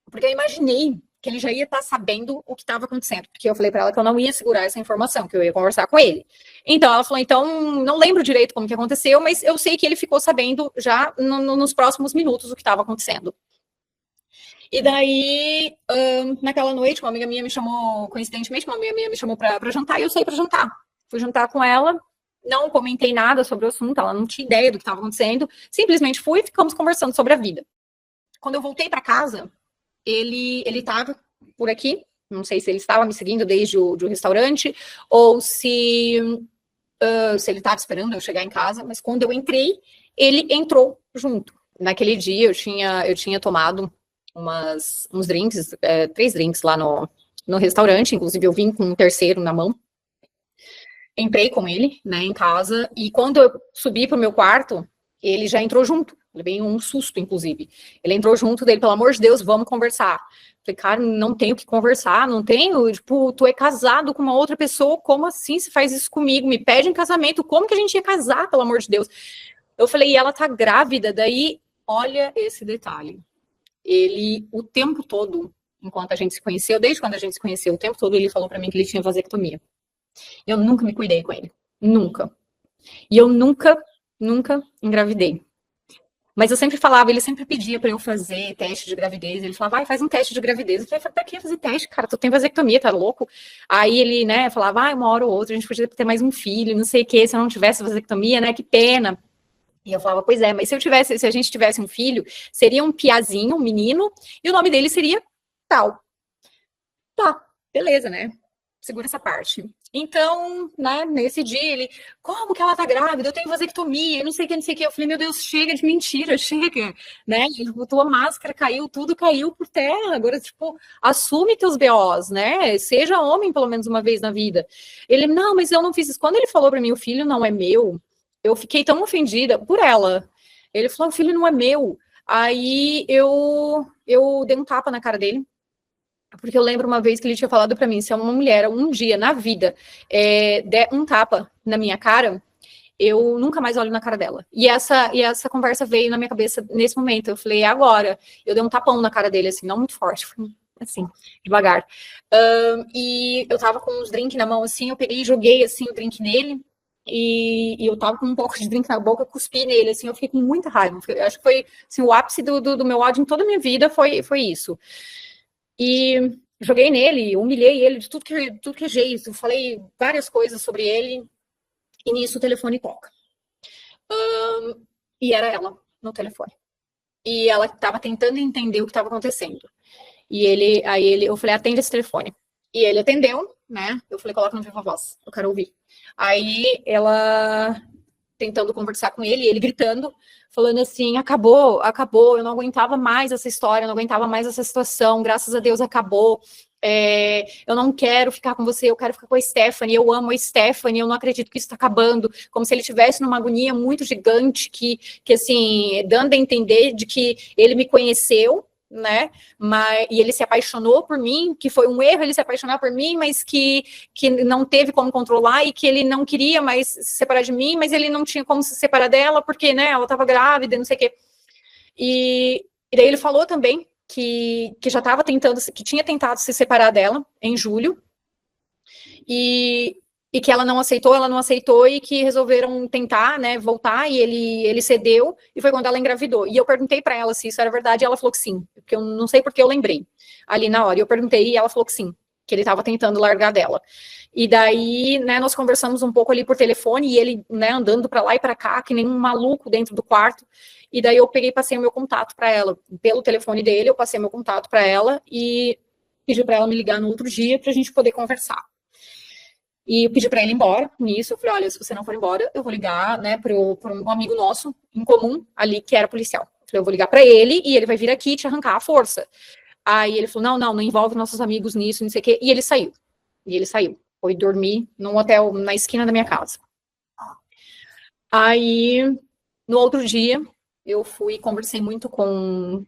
Porque eu imaginei que ele já ia estar sabendo o que estava acontecendo, porque eu falei para ela que eu não ia segurar essa informação, que eu ia conversar com ele. Então ela falou, então não lembro direito como que aconteceu, mas eu sei que ele ficou sabendo já nos próximos minutos o que estava acontecendo. E daí, naquela noite, uma amiga minha me chamou, coincidentemente, uma amiga minha me chamou pra jantar e eu saí pra jantar. Fui jantar com ela, não comentei nada sobre o assunto, ela não tinha ideia do que estava acontecendo, simplesmente fui e ficamos conversando sobre a vida. Quando eu voltei pra casa, ele estava por aqui, não sei se ele estava me seguindo desde o restaurante ou se ele estava esperando eu chegar em casa, mas quando eu entrei, ele entrou junto. Naquele dia eu tinha tomado uns drinks, 3 drinks lá no restaurante, inclusive eu vim com um terceiro na mão. Entrei com ele, né, em casa, e quando eu subi pro meu quarto, ele já entrou junto. Ele veio um susto, inclusive. Ele entrou junto dele, pelo amor de Deus, vamos conversar. Falei, cara, não tenho o que conversar, não tenho, tipo, tu é casado com uma outra pessoa, como assim você faz isso comigo? Me pede em casamento, como que a gente ia casar, pelo amor de Deus? Eu falei, e ela tá grávida, daí, olha esse detalhe. Ele, o tempo todo, enquanto a gente se conheceu, desde quando a gente se conheceu, o tempo todo ele falou pra mim que ele tinha vasectomia. Eu nunca me cuidei com ele, nunca. E eu nunca engravidei. Mas eu sempre falava, ele sempre pedia para eu fazer teste de gravidez. Ele falava, vai, faz um teste de gravidez. Eu falei, pra que fazer teste, cara? Tu tem vasectomia, tá louco? Aí ele, né, falava, uma hora ou outra, a gente podia ter mais um filho, não sei o quê, se eu não tivesse vasectomia, né, que pena. E eu falava, pois é, mas se a gente tivesse um filho, seria um piazinho, um menino, e o nome dele seria tal. Tá, beleza, né? Segura essa parte. Então, né, nesse dia ele, como que ela tá grávida? Eu tenho vasectomia, não sei o que, não sei o que. Eu falei, meu Deus, chega de mentira, chega, né? Ele botou a máscara, caiu, tudo caiu por terra. Agora, tipo, assume teus BOs, né? Seja homem pelo menos uma vez na vida. Ele, não, mas eu não fiz isso. Quando ele falou para mim, o filho não é meu, eu fiquei tão ofendida por ela. Ele falou, o filho não é meu. Aí eu dei um tapa na cara dele. Porque eu lembro uma vez que ele tinha falado para mim, se uma mulher um dia na vida der um tapa na minha cara, eu nunca mais olho na cara dela. E essa conversa veio na minha cabeça nesse momento. Eu falei, agora. Eu dei um tapão na cara dele, assim, não muito forte, assim, devagar. E eu tava com uns drinks na mão, assim, eu peguei e joguei, assim, o drink nele. E eu tava com um pouco de drink na boca, cuspi nele, assim, eu fiquei com muita raiva. Eu acho que foi, assim, o ápice do meu ódio em toda a minha vida foi isso. E joguei nele, humilhei ele de tudo que é jeito, falei várias coisas sobre ele, e nisso o telefone toca. E era ela no telefone. E ela estava tentando entender o que estava acontecendo. Eu falei, atende esse telefone. E ele atendeu, né? Eu falei, coloca no viva voz, eu quero ouvir. Aí ela tentando conversar com ele, ele gritando, falando assim, acabou, acabou, eu não aguentava mais essa história, eu não aguentava mais essa situação, graças a Deus acabou, eu não quero ficar com você, eu quero ficar com a Stephanie, eu amo a Stephanie, eu não acredito que isso está acabando, como se ele estivesse numa agonia muito gigante, que assim, dando a entender de que ele me conheceu, né, e ele se apaixonou por mim, que foi um erro ele se apaixonar por mim, mas que não teve como controlar e que ele não queria mais se separar de mim, mas ele não tinha como se separar dela, porque, né, ela estava grávida, não sei o quê. E daí ele falou também que já estava tentando, que tinha tentado se separar dela em julho, e que ela não aceitou, e que resolveram tentar, né, voltar, e ele cedeu, e foi quando ela engravidou. E eu perguntei para ela se isso era verdade, e ela falou que sim, porque eu não sei porque eu lembrei ali na hora, e eu perguntei, e ela falou que sim, que ele estava tentando largar dela. E daí, né, nós conversamos um pouco ali por telefone, e ele, né, andando para lá e para cá, que nem um maluco dentro do quarto, e daí eu peguei e passei o meu contato para ela, pelo telefone dele, eu passei meu contato para ela, e pedi para ela me ligar no outro dia para a gente poder conversar. E eu pedi para ele ir embora. Nisso, eu falei: olha, se você não for embora, eu vou ligar, né, para um amigo nosso em comum ali, que era policial. Eu falei: eu vou ligar para ele e ele vai vir aqui te arrancar à força. Aí ele falou: não envolve nossos amigos nisso, não sei o quê. E ele saiu. Foi dormir num hotel na esquina da minha casa. Aí, no outro dia, eu fui e conversei muito com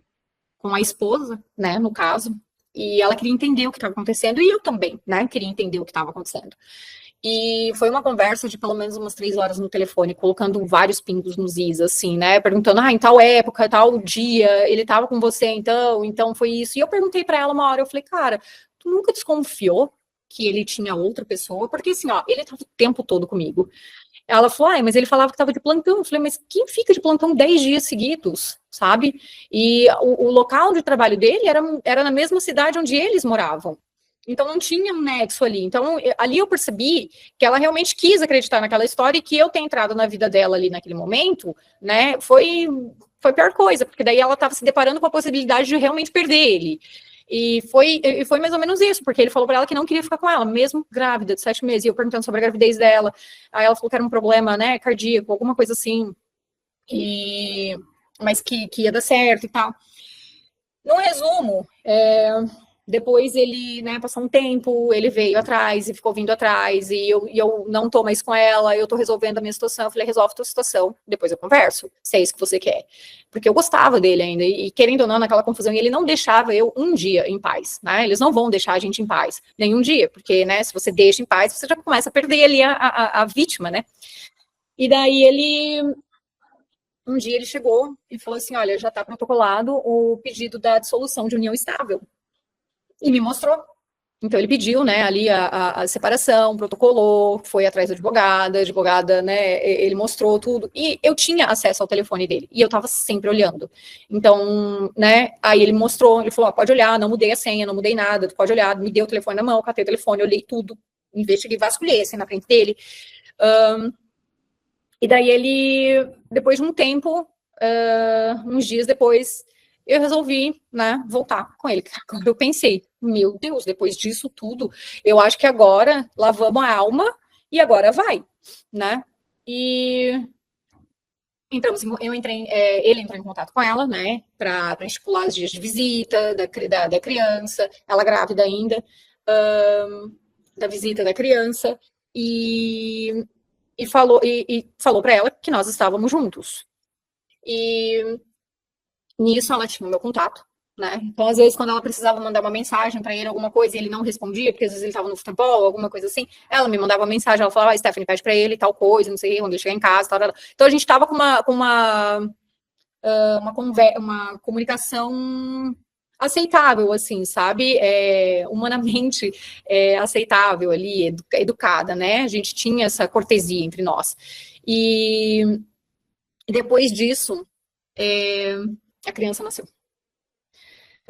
a esposa, né, no caso, e ela queria entender o que estava acontecendo, e eu também, né, queria entender o que estava acontecendo. E foi uma conversa de pelo menos umas 3 horas no telefone, colocando vários pingos nos is, assim, né? Perguntando, em tal época, tal dia, ele tava com você, então foi isso. E eu perguntei para ela uma hora, eu falei, cara, tu nunca desconfiou que ele tinha outra pessoa? Porque assim, ó, ele tava o tempo todo comigo. Ela falou, mas ele falava que estava de plantão. Eu falei, mas quem fica de plantão 10 dias seguidos, sabe? E o local de trabalho dele era na mesma cidade onde eles moravam. Então não tinha um nexo ali. Então ali eu percebi que ela realmente quis acreditar naquela história, e que eu ter entrado na vida dela ali naquele momento, né, foi a pior coisa, porque daí ela estava se deparando com a possibilidade de realmente perder ele. E foi mais ou menos isso, porque ele falou para ela que não queria ficar com ela, mesmo grávida de 7 meses, e eu perguntando sobre a gravidez dela, aí ela falou que era um problema, né, cardíaco, alguma coisa assim, mas que ia dar certo e tal. No resumo, depois ele, né, passou um tempo, ele veio atrás e ficou vindo atrás, e eu não tô mais com ela, eu tô resolvendo a minha situação. Eu falei, resolve a tua situação, depois eu converso, se é isso que você quer. Porque eu gostava dele ainda, e querendo ou não, naquela confusão, e ele não deixava eu um dia em paz, né? Eles não vão deixar a gente em paz, nenhum dia, porque, né, se você deixa em paz, você já começa a perder ali a vítima, né? E daí um dia ele chegou e falou assim, olha, já tá protocolado o pedido da dissolução de união estável. E me mostrou. Então ele pediu, né, ali a separação, protocolou, foi atrás da advogada, né, ele mostrou tudo, e eu tinha acesso ao telefone dele, e eu tava sempre olhando. Então, né, aí ele mostrou, ele falou, pode olhar, não mudei a senha, não mudei nada, tu pode olhar, me deu o telefone na mão, catei o telefone, olhei tudo, investiguei, vasculhei assim na frente dele. E daí ele, depois de um tempo, uns dias depois, eu resolvi, né, voltar com ele. Agora eu pensei, meu Deus, depois disso tudo, eu acho que agora lavamos a alma e agora vai, né? E entramos, ele entrou em contato com ela, né, para estipular os dias de visita da criança, ela grávida ainda, da visita da criança, e falou para ela que nós estávamos juntos. E nisso ela tinha o meu contato, né? Então, às vezes, quando ela precisava mandar uma mensagem para ele, alguma coisa, e ele não respondia, porque às vezes ele estava no futebol, alguma coisa assim, ela me mandava uma mensagem, ela falava, Stephanie, pede para ele tal coisa, não sei, quando ele chegar em casa, tal. Então a gente estava com uma comunicação aceitável, assim, sabe? Humanamente aceitável ali, educada, né? A gente tinha essa cortesia entre nós. E depois disso, a criança nasceu.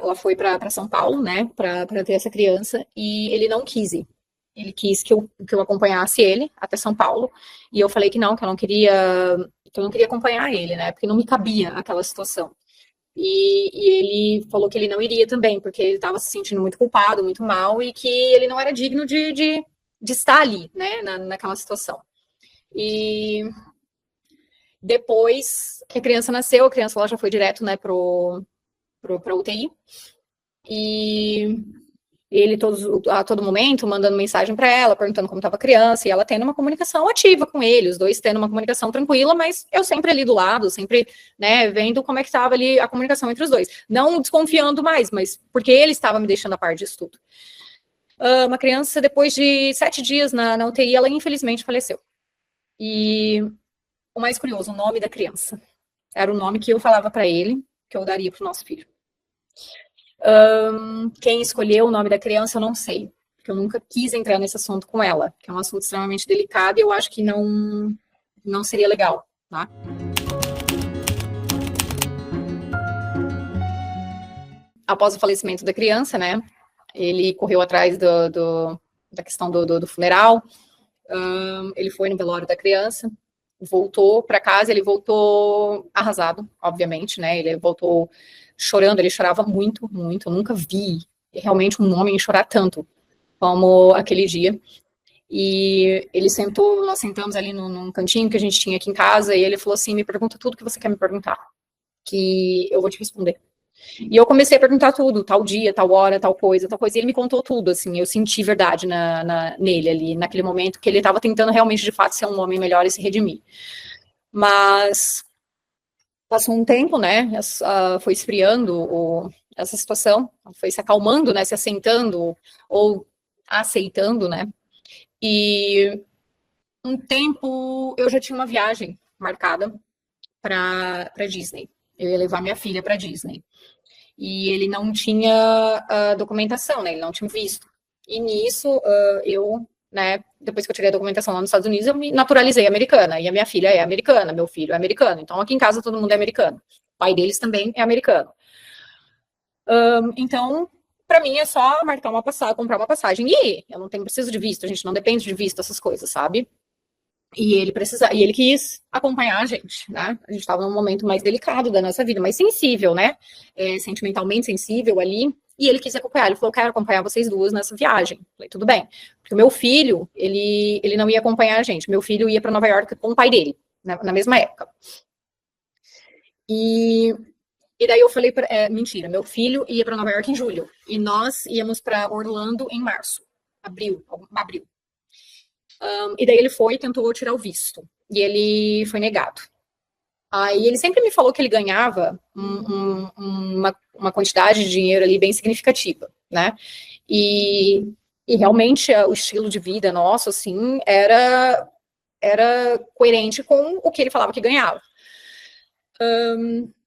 Ela foi para São Paulo, né, para ter essa criança, e ele não quis ir. Ele quis que eu acompanhasse ele até São Paulo, e eu falei que eu não queria acompanhar ele, né, porque não me cabia aquela situação. E ele falou que ele não iria também, porque ele estava se sentindo muito culpado, muito mal, e que ele não era digno de estar ali, né, naquela situação. E depois que a criança nasceu, a criança ela já foi direto, né, para UTI, e ele a todo momento mandando mensagem para ela, perguntando como estava a criança, e ela tendo uma comunicação ativa com ele, os dois tendo uma comunicação tranquila, mas eu sempre ali do lado, sempre, né, vendo como é que estava ali a comunicação entre os dois, não desconfiando mais, mas porque ele estava me deixando a par disso tudo. Uma criança, depois de 7 dias na UTI, ela infelizmente faleceu. E o mais curioso, o nome da criança era o nome que eu falava para ele, que eu daria para o nosso filho. Quem escolheu o nome da criança, eu não sei, porque eu nunca quis entrar nesse assunto com ela, que é um assunto extremamente delicado e eu acho que não seria legal, tá? Após o falecimento da criança, né, ele correu atrás da questão do funeral, ele foi no velório da criança, voltou para casa, ele voltou arrasado, obviamente, né, ele voltou chorando, ele chorava muito, muito, eu nunca vi realmente um homem chorar tanto como aquele dia, e ele sentou, nós sentamos ali num cantinho que a gente tinha aqui em casa, e ele falou assim, me pergunta tudo que você quer me perguntar, que eu vou te responder. E eu comecei a perguntar tudo, tal dia, tal hora, tal coisa, e ele me contou tudo, assim, eu senti verdade nele ali, naquele momento, que ele estava tentando realmente, de fato, ser um homem melhor e se redimir. Mas passou um tempo, né, foi esfriando essa situação, foi se acalmando, né, se assentando, ou aceitando, né, e um tempo eu já tinha uma viagem marcada para Disney, eu ia levar minha filha para Disney, e ele não tinha documentação, né, ele não tinha visto, e nisso eu, né, depois que eu tirei a documentação lá nos Estados Unidos, eu me naturalizei americana, e a minha filha é americana, meu filho é americano, então aqui em casa todo mundo é americano, o pai deles também é americano. Então, para mim é só marcar uma passagem, comprar uma passagem e ir, eu não preciso de visto, a gente não depende de visto, essas coisas, sabe? E ele quis acompanhar a gente, né? A gente estava num momento mais delicado da nossa vida, mais sensível, né? Sentimentalmente sensível ali. E ele quis acompanhar. Ele falou: quero acompanhar vocês duas nessa viagem. Falei: tudo bem. Porque o meu filho, ele não ia acompanhar a gente. Meu filho ia para Nova York com o pai dele, na mesma época. E daí eu falei: mentira, meu filho ia para Nova York em julho. E nós íamos para Orlando em março. Abril. E daí ele foi e tentou tirar o visto. E ele foi negado. Aí ele sempre me falou que ele ganhava uma quantidade de dinheiro ali bem significativa, né? E realmente o estilo de vida nosso, assim, era coerente com o que ele falava que ganhava.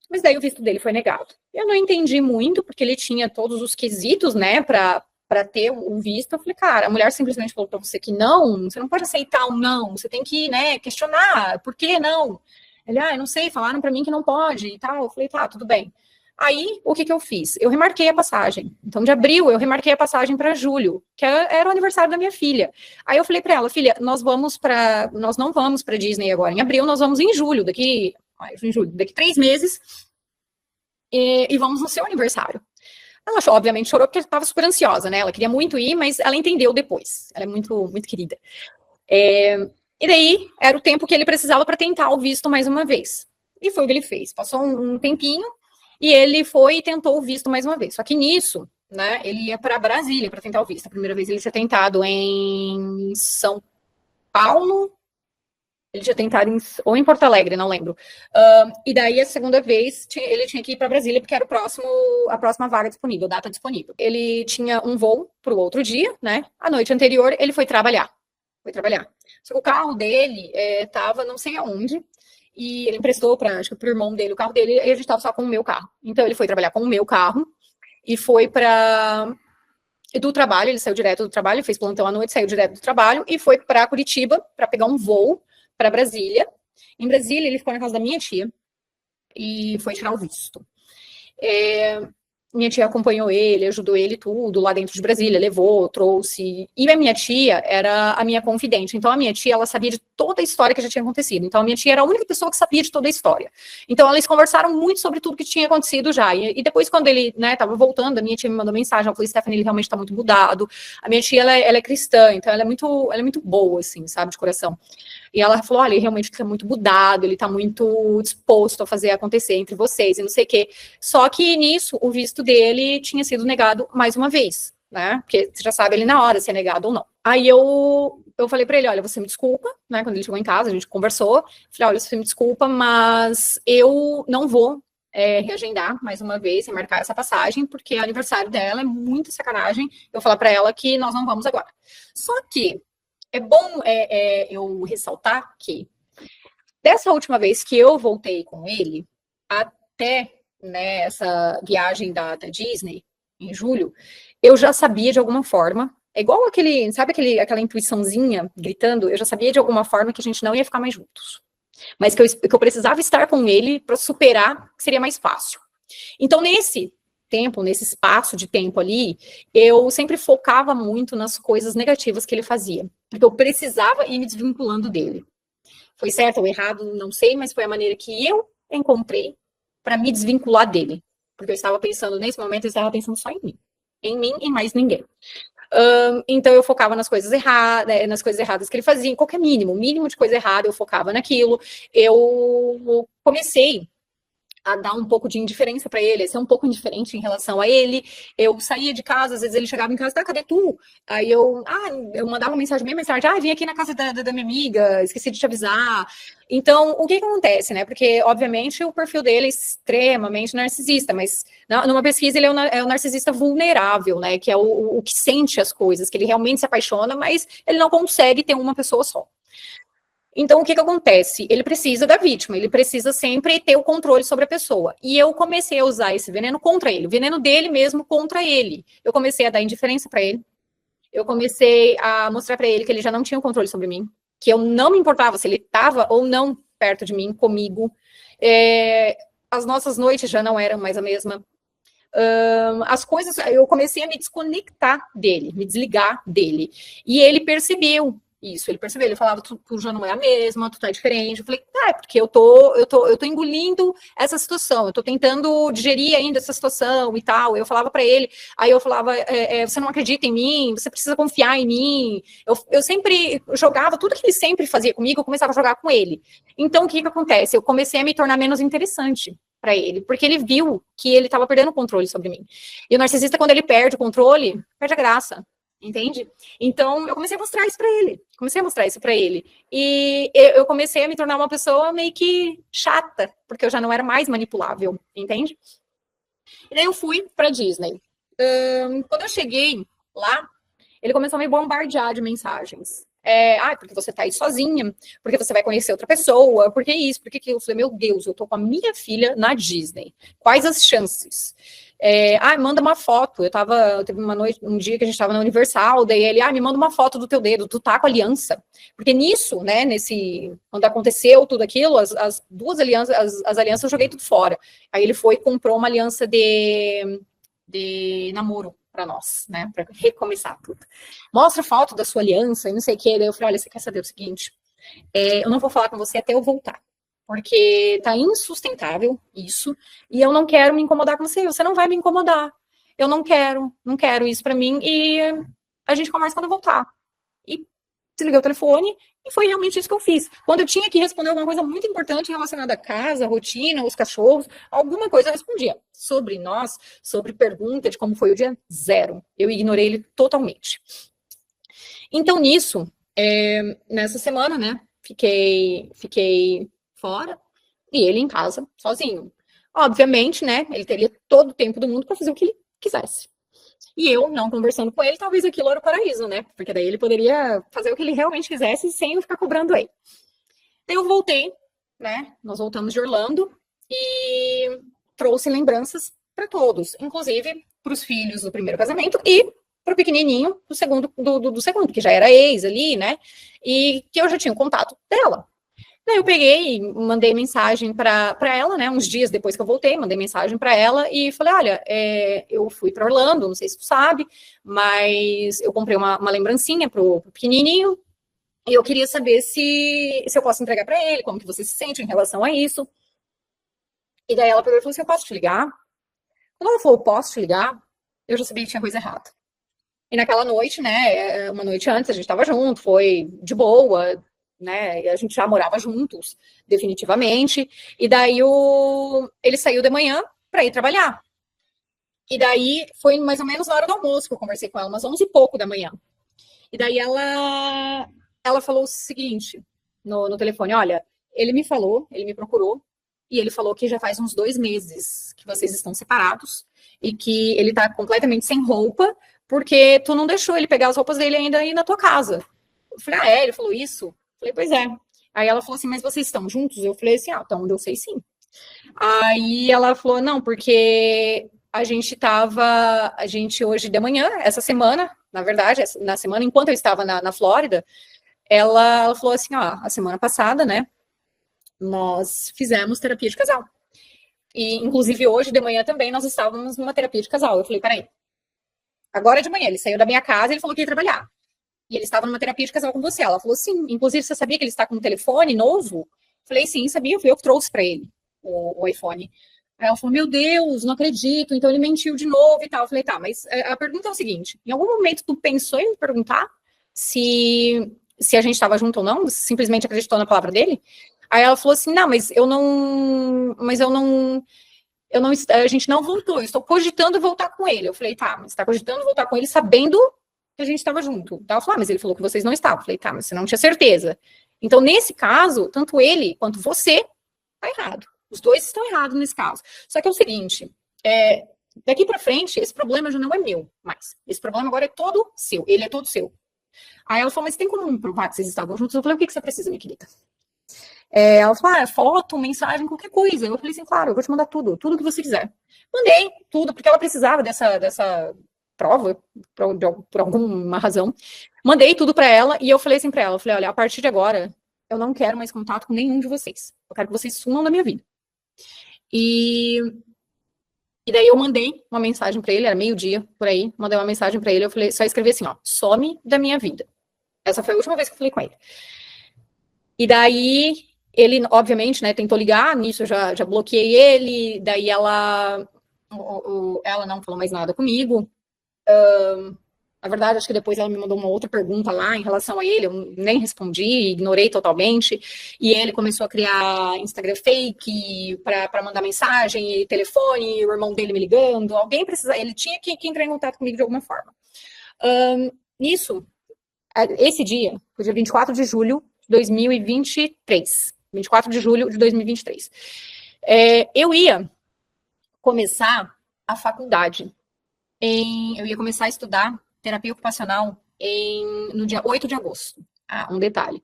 Mas daí o visto dele foi negado. Eu não entendi muito, porque ele tinha todos os quesitos, né, para para ter o visto. Eu falei, cara, a mulher simplesmente falou para você que não, você não pode aceitar um não, você tem que, né, questionar, por que não? Ele, eu não sei, falaram para mim que não pode e tal. Eu falei, tá, tudo bem. Aí, o que eu fiz? Eu remarquei a passagem. Então, de abril, eu remarquei a passagem para julho, que era o aniversário da minha filha. Aí eu falei para ela, filha, nós não vamos para Disney agora em abril, nós vamos em julho, daqui 3 meses, e vamos no seu aniversário. Ela, obviamente, chorou porque estava super ansiosa, né? Ela queria muito ir, mas ela entendeu depois. Ela é muito, muito querida. E daí, era o tempo que ele precisava para tentar o visto mais uma vez. E foi o que ele fez. Passou um tempinho, e ele foi e tentou o visto mais uma vez. Só que nisso, né, ele ia para Brasília para tentar o visto. A primeira vez ele tinha tentado em São Paulo, ele tinha tentado ou em Porto Alegre, não lembro. E daí, a segunda vez, ele tinha que ir para Brasília, porque era a próxima vaga disponível, data disponível. Ele tinha um voo para o outro dia, né? A noite anterior, ele foi trabalhar. Só que o carro dele estava não sei aonde, e ele emprestou acho que pro irmão dele o carro dele, e a gente estava só com o meu carro. Então, ele foi trabalhar com o meu carro, e foi do trabalho, ele saiu direto do trabalho, fez plantão à noite, saiu direto do trabalho, e foi para Curitiba, para pegar um voo para Brasília. Em Brasília, ele ficou na casa da minha tia, e foi tirar o visto. Minha tia acompanhou ele, ajudou ele tudo lá dentro de Brasília, levou, trouxe. E a minha tia era a minha confidente. Então, a minha tia, ela sabia de toda a história que já tinha acontecido. Então, a minha tia era a única pessoa que sabia de toda a história. Então, eles conversaram muito sobre tudo que tinha acontecido já. E depois, quando ele, né, tava voltando, a minha tia me mandou mensagem. Ela falou, Stephanie, ele realmente tá muito mudado. A minha tia, ela é cristã, então ela é muito boa, assim, sabe, de coração. E ela falou, olha, ele realmente está muito mudado, ele está muito disposto a fazer acontecer entre vocês, e não sei o quê. Só que nisso, o visto dele tinha sido negado mais uma vez, né? Porque você já sabe ali na hora se é negado ou não. Aí eu falei para ele, olha, você me desculpa, né? Quando ele chegou em casa, a gente conversou. Falei, olha, você me desculpa, mas eu não vou reagendar mais uma vez, remarcar essa passagem, porque o aniversário dela é muito sacanagem eu falar para ela que nós não vamos agora. Só que é bom eu ressaltar que dessa última vez que eu voltei com ele, até, né, essa viagem da Disney, em julho, eu já sabia de alguma forma, é igual aquela intuiçãozinha gritando, eu já sabia de alguma forma que a gente não ia ficar mais juntos. Mas que eu precisava estar com ele para superar, que seria mais fácil. Então, nesse espaço de tempo ali, eu sempre focava muito nas coisas negativas que ele fazia. Porque eu precisava ir me desvinculando dele. Foi certo ou errado, não sei, mas foi a maneira que eu encontrei para me desvincular dele. Porque eu estava pensando, nesse momento, eu estava pensando só em mim. Em mim e mais ninguém. Então eu focava nas coisas erradas que ele fazia, em qualquer mínimo de coisa errada, eu focava naquilo. Eu comecei a dar um pouco de indiferença para ele, a ser um pouco indiferente em relação a ele. Eu saía de casa, às vezes ele chegava em casa, tá, cadê tu? Aí eu mandava uma mensagem bem mais tarde, vim aqui na casa da minha amiga, esqueci de te avisar. Então, o que acontece, né? Porque, obviamente, o perfil dele é extremamente narcisista, mas numa pesquisa ele é um narcisista vulnerável, né? Que é o que sente as coisas, que ele realmente se apaixona, mas ele não consegue ter uma pessoa só. Então, o que acontece? Ele precisa da vítima, ele precisa sempre ter o controle sobre a pessoa. E eu comecei a usar esse veneno contra ele, o veneno dele mesmo contra ele. Eu comecei a dar indiferença para ele, eu comecei a mostrar para ele que ele já não tinha o controle sobre mim, que eu não me importava se ele estava ou não perto de mim, comigo. As nossas noites já não eram mais a mesma. As coisas, eu comecei a me desconectar dele, me desligar dele. E ele percebeu isso, ele falava, tu já não é a mesma, tu tá diferente. Eu falei, é porque eu tô engolindo essa situação, eu tô tentando digerir ainda essa situação e tal. Eu falava para ele, aí eu falava, você não acredita em mim, você precisa confiar em mim. Eu sempre jogava, tudo que ele sempre fazia comigo, eu começava a jogar com ele. Então, o que acontece? Eu comecei a me tornar menos interessante para ele, porque ele viu que ele estava perdendo o controle sobre mim. E o narcisista, quando ele perde o controle, perde a graça. Entende? Então, eu comecei a mostrar isso para ele. E eu comecei a me tornar uma pessoa meio que chata, porque eu já não era mais manipulável, entende? E daí eu fui para Disney. Quando eu cheguei lá, ele começou a me bombardear de mensagens. Porque você tá aí sozinha, porque você vai conhecer outra pessoa, porque isso, porque aquilo. Eu falei, meu Deus, eu tô com a minha filha na Disney. Quais as chances? Manda uma foto. Teve um dia que a gente estava na Universal, daí ele, me manda uma foto do teu dedo, tu tá com aliança. Porque nisso, né, quando aconteceu tudo aquilo, as duas alianças, as alianças eu joguei tudo fora. Aí ele foi e comprou uma aliança de namoro para nós, né, para recomeçar tudo. Mostra foto da sua aliança e não sei o que. Daí eu falei, olha, você quer saber o seguinte? Eu não vou falar com você até eu voltar. Porque tá insustentável isso, e eu não quero me incomodar com você não vai me incomodar. Eu não quero isso pra mim, e a gente conversa quando eu voltar. E desliguei o telefone, e foi realmente isso que eu fiz. Quando eu tinha que responder alguma coisa muito importante relacionada à casa, à rotina, aos cachorros, alguma coisa eu respondia. Sobre nós, sobre pergunta de como foi o dia, zero. Eu ignorei ele totalmente. Então, nisso, nessa semana, né, fiquei fora, e ele em casa, sozinho. Obviamente, né, ele teria todo o tempo do mundo para fazer o que ele quisesse. E eu, não conversando com ele, talvez aquilo era o paraíso, né? Porque daí ele poderia fazer o que ele realmente quisesse sem eu ficar cobrando ele. Daí eu voltei, né? Nós voltamos de Orlando e trouxe lembranças para todos, inclusive para os filhos do primeiro casamento e para o pequenininho do segundo, que já era ex ali, né? E que eu já tinha o contato dela. Daí eu peguei e mandei mensagem para ela, né? Uns dias depois que eu voltei, mandei mensagem para ela e falei: olha, eu fui para Orlando, não sei se tu sabe, mas eu comprei uma lembrancinha pro pequenininho e eu queria saber se eu posso entregar para ele, como que você se sente em relação a isso. E daí ela pegou e falou assim: eu posso te ligar? Quando ela falou, posso te ligar, eu já sabia que tinha coisa errada. E naquela noite, né, uma noite antes, a gente estava junto, foi de boa, né, e a gente já morava juntos, definitivamente, e daí ele saiu de manhã para ir trabalhar. E daí foi mais ou menos na hora do almoço que eu conversei com ela, umas 11 e pouco da manhã. E daí ela falou o seguinte no telefone: olha, ele me procurou, e ele falou que já faz uns 2 meses que vocês estão separados, e que ele tá completamente sem roupa, porque tu não deixou ele pegar as roupas dele ainda aí na tua casa. Eu falei, ele falou isso? Eu falei, pois é. Aí ela falou assim, mas vocês estão juntos? Eu falei assim, até onde eu sei, sim. Aí ela falou, não, porque a gente hoje de manhã, essa semana, na verdade, na semana, enquanto eu estava na Flórida, ela falou assim, a semana passada, né, nós fizemos terapia de casal. E, inclusive, hoje de manhã também nós estávamos numa terapia de casal. Eu falei, peraí, agora de manhã ele saiu da minha casa e ele falou que ia trabalhar. E ele estava numa terapia de casal com você. Ela falou, sim, inclusive você sabia que ele está com um telefone novo? Eu falei, sim, sabia, fui eu que trouxe para ele o iPhone. Aí ela falou, meu Deus, não acredito, então ele mentiu de novo e tal. Eu falei, tá, mas a pergunta é o seguinte, em algum momento tu pensou em me perguntar se a gente estava junto ou não? Você simplesmente acreditou na palavra dele? Aí ela falou assim, não, a gente não voltou, eu estou cogitando voltar com ele. Eu falei, tá, mas você está cogitando voltar com ele sabendo que a gente estava junto. Ela falou, mas ele falou que vocês não estavam. Eu falei, tá, mas você não tinha certeza. Então, nesse caso, tanto ele quanto você tá errado. Os dois estão errados nesse caso. Só que é o seguinte, daqui para frente, esse problema já não é meu mais. Esse problema agora é todo seu. Ele é todo seu. Aí ela falou, mas tem como provar que vocês estavam juntos? Eu falei, o que você precisa, minha querida? Ela falou, foto, mensagem, qualquer coisa. Eu falei assim, claro, eu vou te mandar tudo que você quiser. Mandei tudo, porque ela precisava dessa prova, por alguma razão. Mandei tudo para ela, e eu falei assim para ela, olha, a partir de agora, eu não quero mais contato com nenhum de vocês. Eu quero que vocês sumam da minha vida. E daí eu mandei uma mensagem para ele, era meio-dia, por aí, mandei uma mensagem para ele, eu falei, só escrevi assim, some da minha vida. Essa foi a última vez que eu falei com ele. E daí ele, obviamente, né, tentou ligar, nisso eu já bloqueei ele, daí ela não falou mais nada comigo. Na verdade, acho que depois ela me mandou uma outra pergunta lá em relação a ele, eu nem respondi, ignorei totalmente, e ele começou a criar Instagram fake para mandar mensagem, e telefone, o irmão dele me ligando, ele tinha que entrar em contato comigo de alguma forma. Nisso, esse dia, foi dia 24 de julho de 2023. 24 de julho de 2023. Eu ia começar a faculdade. Eu ia começar a estudar terapia ocupacional no dia 8 de agosto. Um detalhe.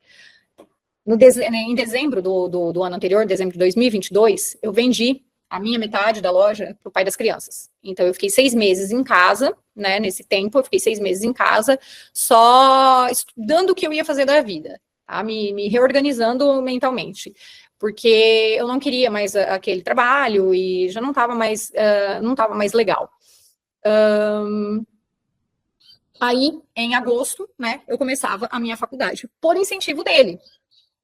Em dezembro do ano anterior, dezembro de 2022, eu vendi a minha metade da loja para o pai das crianças. Então, eu fiquei 6 meses em casa, né? Nesse tempo, eu fiquei 6 meses em casa, só estudando o que eu ia fazer da vida, tá? Me reorganizando mentalmente. Porque eu não queria mais aquele trabalho e já não estava mais, não estava mais legal. Aí, em agosto, né, eu começava a minha faculdade, por incentivo dele.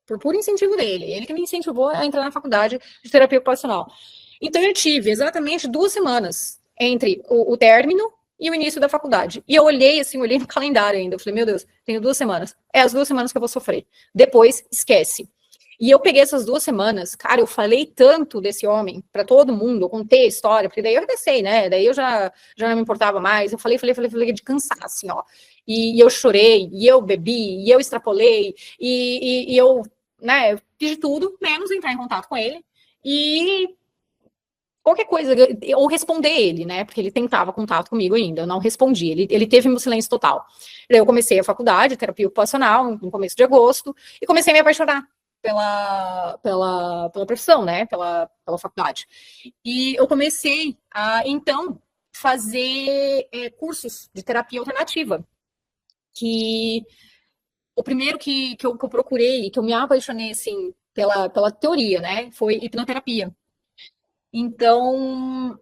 Por puro incentivo dele. Ele que me incentivou a entrar na faculdade de terapia ocupacional. Então, eu tive exatamente 2 semanas entre o término e o início da faculdade. E eu olhei, assim, olhei no calendário ainda. Eu falei, meu Deus, tenho 2 semanas. É as 2 semanas que eu vou sofrer. Depois, esquece. E eu peguei essas 2 semanas, cara, eu falei tanto desse homem para todo mundo, eu contei a história, porque daí eu arrefecei, né? Daí eu já não me importava mais. Eu falei de cansar, assim, ó. E eu chorei, e eu bebi, e eu extrapolei, e eu, né, fiz de tudo, menos entrar em contato com ele. E qualquer coisa, ou responder ele, né? Porque ele tentava contato comigo ainda, eu não respondi. Ele teve meu silêncio total. Daí eu comecei a faculdade, terapia ocupacional, no começo de agosto, e comecei a me apaixonar pela profissão, né? Pela faculdade. E eu comecei a, então, fazer cursos de terapia alternativa. Que o primeiro que eu procurei, que eu me apaixonei, assim, pela teoria, né? Foi hipnoterapia. Então,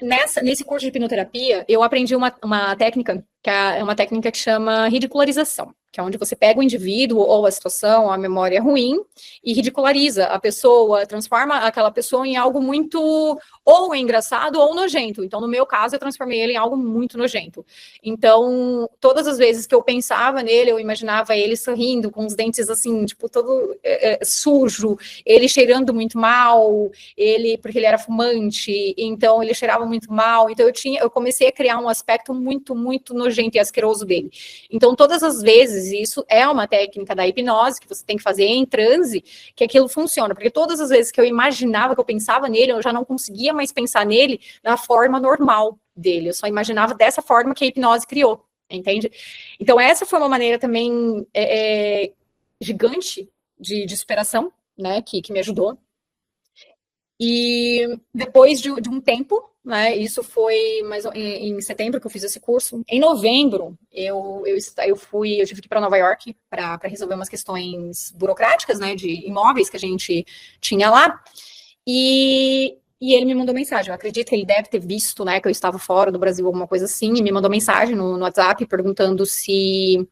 nesse curso de hipnoterapia, eu aprendi uma técnica, que é uma técnica que chama ridicularização, que é onde você pega o indivíduo ou a situação, a memória ruim, e ridiculariza a pessoa, transforma aquela pessoa em algo muito ou engraçado ou nojento. Então, no meu caso, eu transformei ele em algo muito nojento. Então, todas as vezes que eu pensava nele, eu imaginava ele sorrindo, com os dentes assim, tipo, todo sujo, ele cheirando muito mal, porque ele era fumante, então ele cheirava muito mal, então eu comecei a criar um aspecto muito, muito nojento e asqueroso dele. Então, todas as vezes, isso é uma técnica da hipnose que você tem que fazer em transe, que aquilo funciona, porque todas as vezes que eu imaginava, que eu pensava nele, eu já não conseguia mais pensar nele da forma normal dele, eu só imaginava dessa forma que a hipnose criou, entende? Então, essa foi uma maneira também gigante de superação, né, que me ajudou. E depois de um tempo, né, isso foi mais em setembro que eu fiz esse curso. Em novembro, eu tive que ir para Nova York para resolver umas questões burocráticas, né, de imóveis que a gente tinha lá. E ele me mandou mensagem. Eu acredito que ele deve ter visto, né, que eu estava fora do Brasil, alguma coisa assim, e me mandou mensagem no WhatsApp perguntando se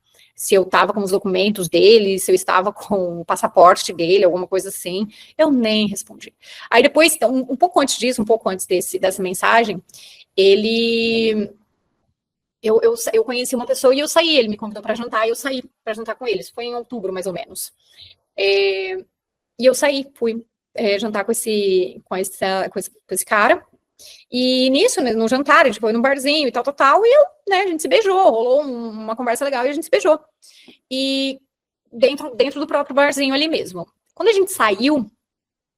eu estava com os documentos dele, se eu estava com o passaporte dele, alguma coisa assim. Eu nem respondi. Aí depois, então, um pouco antes disso, um pouco antes dessa mensagem, ele eu conheci uma pessoa e eu saí, ele me convidou para jantar e eu saí para jantar com ele. Isso foi em outubro, mais ou menos. E eu saí, fui jantar com esse cara. E nisso, né, no jantar, a gente foi num barzinho e tal, e né, a gente se beijou, rolou uma conversa legal e a gente se beijou. E dentro do próprio barzinho ali mesmo. Quando a gente saiu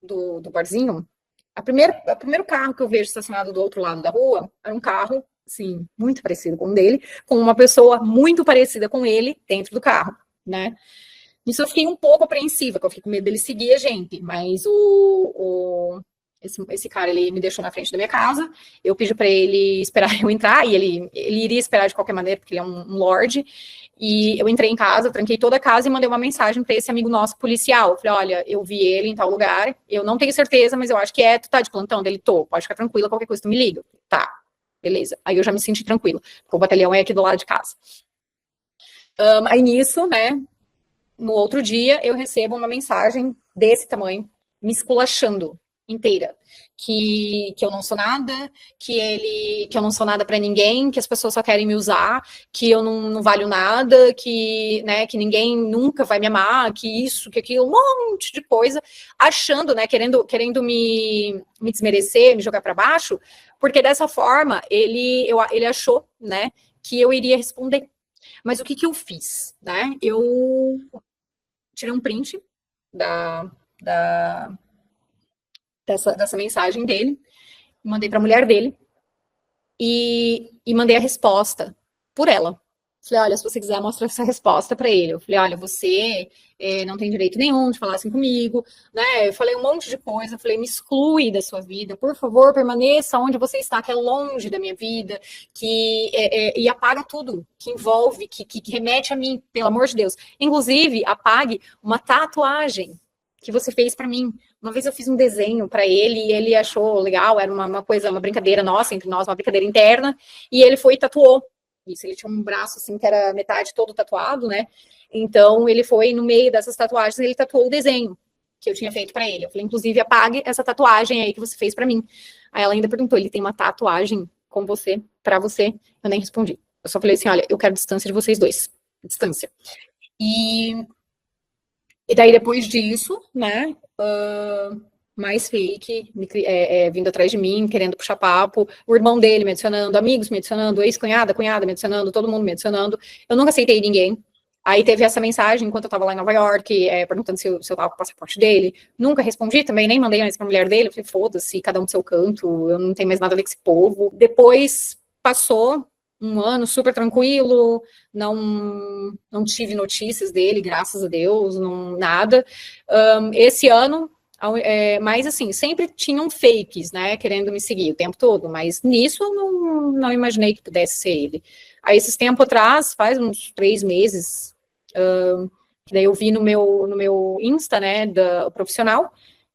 do barzinho, o primeiro carro que eu vejo estacionado do outro lado da rua era um carro, assim, muito parecido com o dele, com uma pessoa muito parecida com ele dentro do carro, né? Isso eu fiquei um pouco apreensiva, porque eu fiquei com medo dele seguir a gente, mas esse cara, ele me deixou na frente da minha casa, eu pedi para ele esperar eu entrar, e ele iria esperar de qualquer maneira, porque ele é um lorde, e eu entrei em casa, tranquei toda a casa e mandei uma mensagem para esse amigo nosso policial. Eu falei, olha, eu vi ele em tal lugar, eu não tenho certeza, mas eu acho que tu tá de plantão dele? Tô, pode ficar tranquila, qualquer coisa tu me liga. Tá, beleza. Aí eu já me senti tranquila, porque o batalhão é aqui do lado de casa. Aí nisso, né, no outro dia, eu recebo uma mensagem desse tamanho, me esculachando inteira. Que eu não sou nada, que eu não sou nada para ninguém, que as pessoas só querem me usar, que eu não valho nada, que, né, que ninguém nunca vai me amar, que isso, que aquilo, um monte de coisa, achando, né, querendo me desmerecer, me jogar para baixo, porque dessa forma ele achou, né, que eu iria responder. Mas o que eu fiz, né? Eu tirei um print da, da, dessa mensagem dele, mandei para a mulher dele e mandei a resposta por ela. Falei, olha, se você quiser, mostra essa resposta para ele. Eu falei, olha, você não tem direito nenhum de falar assim comigo, né? Eu falei um monte de coisa, falei, me exclui da sua vida, por favor, permaneça onde você está, que é longe da minha vida, e apaga tudo que envolve, que remete a mim, pelo amor de Deus. Inclusive, apague uma tatuagem que você fez para mim. Uma vez eu fiz um desenho para ele e ele achou legal, era uma coisa, uma brincadeira nossa, entre nós, uma brincadeira interna, e ele foi e tatuou. Isso, ele tinha um braço assim que era metade todo tatuado, né? Então ele foi no meio dessas tatuagens, ele tatuou o desenho que eu tinha feito para ele. Eu falei, inclusive, apague essa tatuagem aí que você fez para mim. Aí ela ainda perguntou, ele tem uma tatuagem com você, para você? Eu nem respondi. Eu só falei assim, olha, eu quero distância de vocês dois. Distância. E daí, depois disso, né, mais fake, vindo atrás de mim, querendo puxar papo, o irmão dele me adicionando, amigos me adicionando, ex-cunhada, cunhada me adicionando, todo mundo me adicionando. Eu nunca aceitei ninguém. Aí teve essa mensagem enquanto eu tava lá em Nova York, perguntando se eu tava com o passaporte dele. Nunca respondi também, nem mandei mais pra mulher dele. Eu falei, foda-se, cada um do seu canto, eu não tenho mais nada a ver com esse povo. Depois passou um ano super tranquilo, não tive notícias dele, graças a Deus, nada. Esse ano, mas assim, sempre tinham fakes, né, querendo me seguir o tempo todo, mas nisso eu não imaginei que pudesse ser ele. Aí, esses tempos atrás, faz uns 3 meses, que daí eu vi no meu Insta, né, profissional,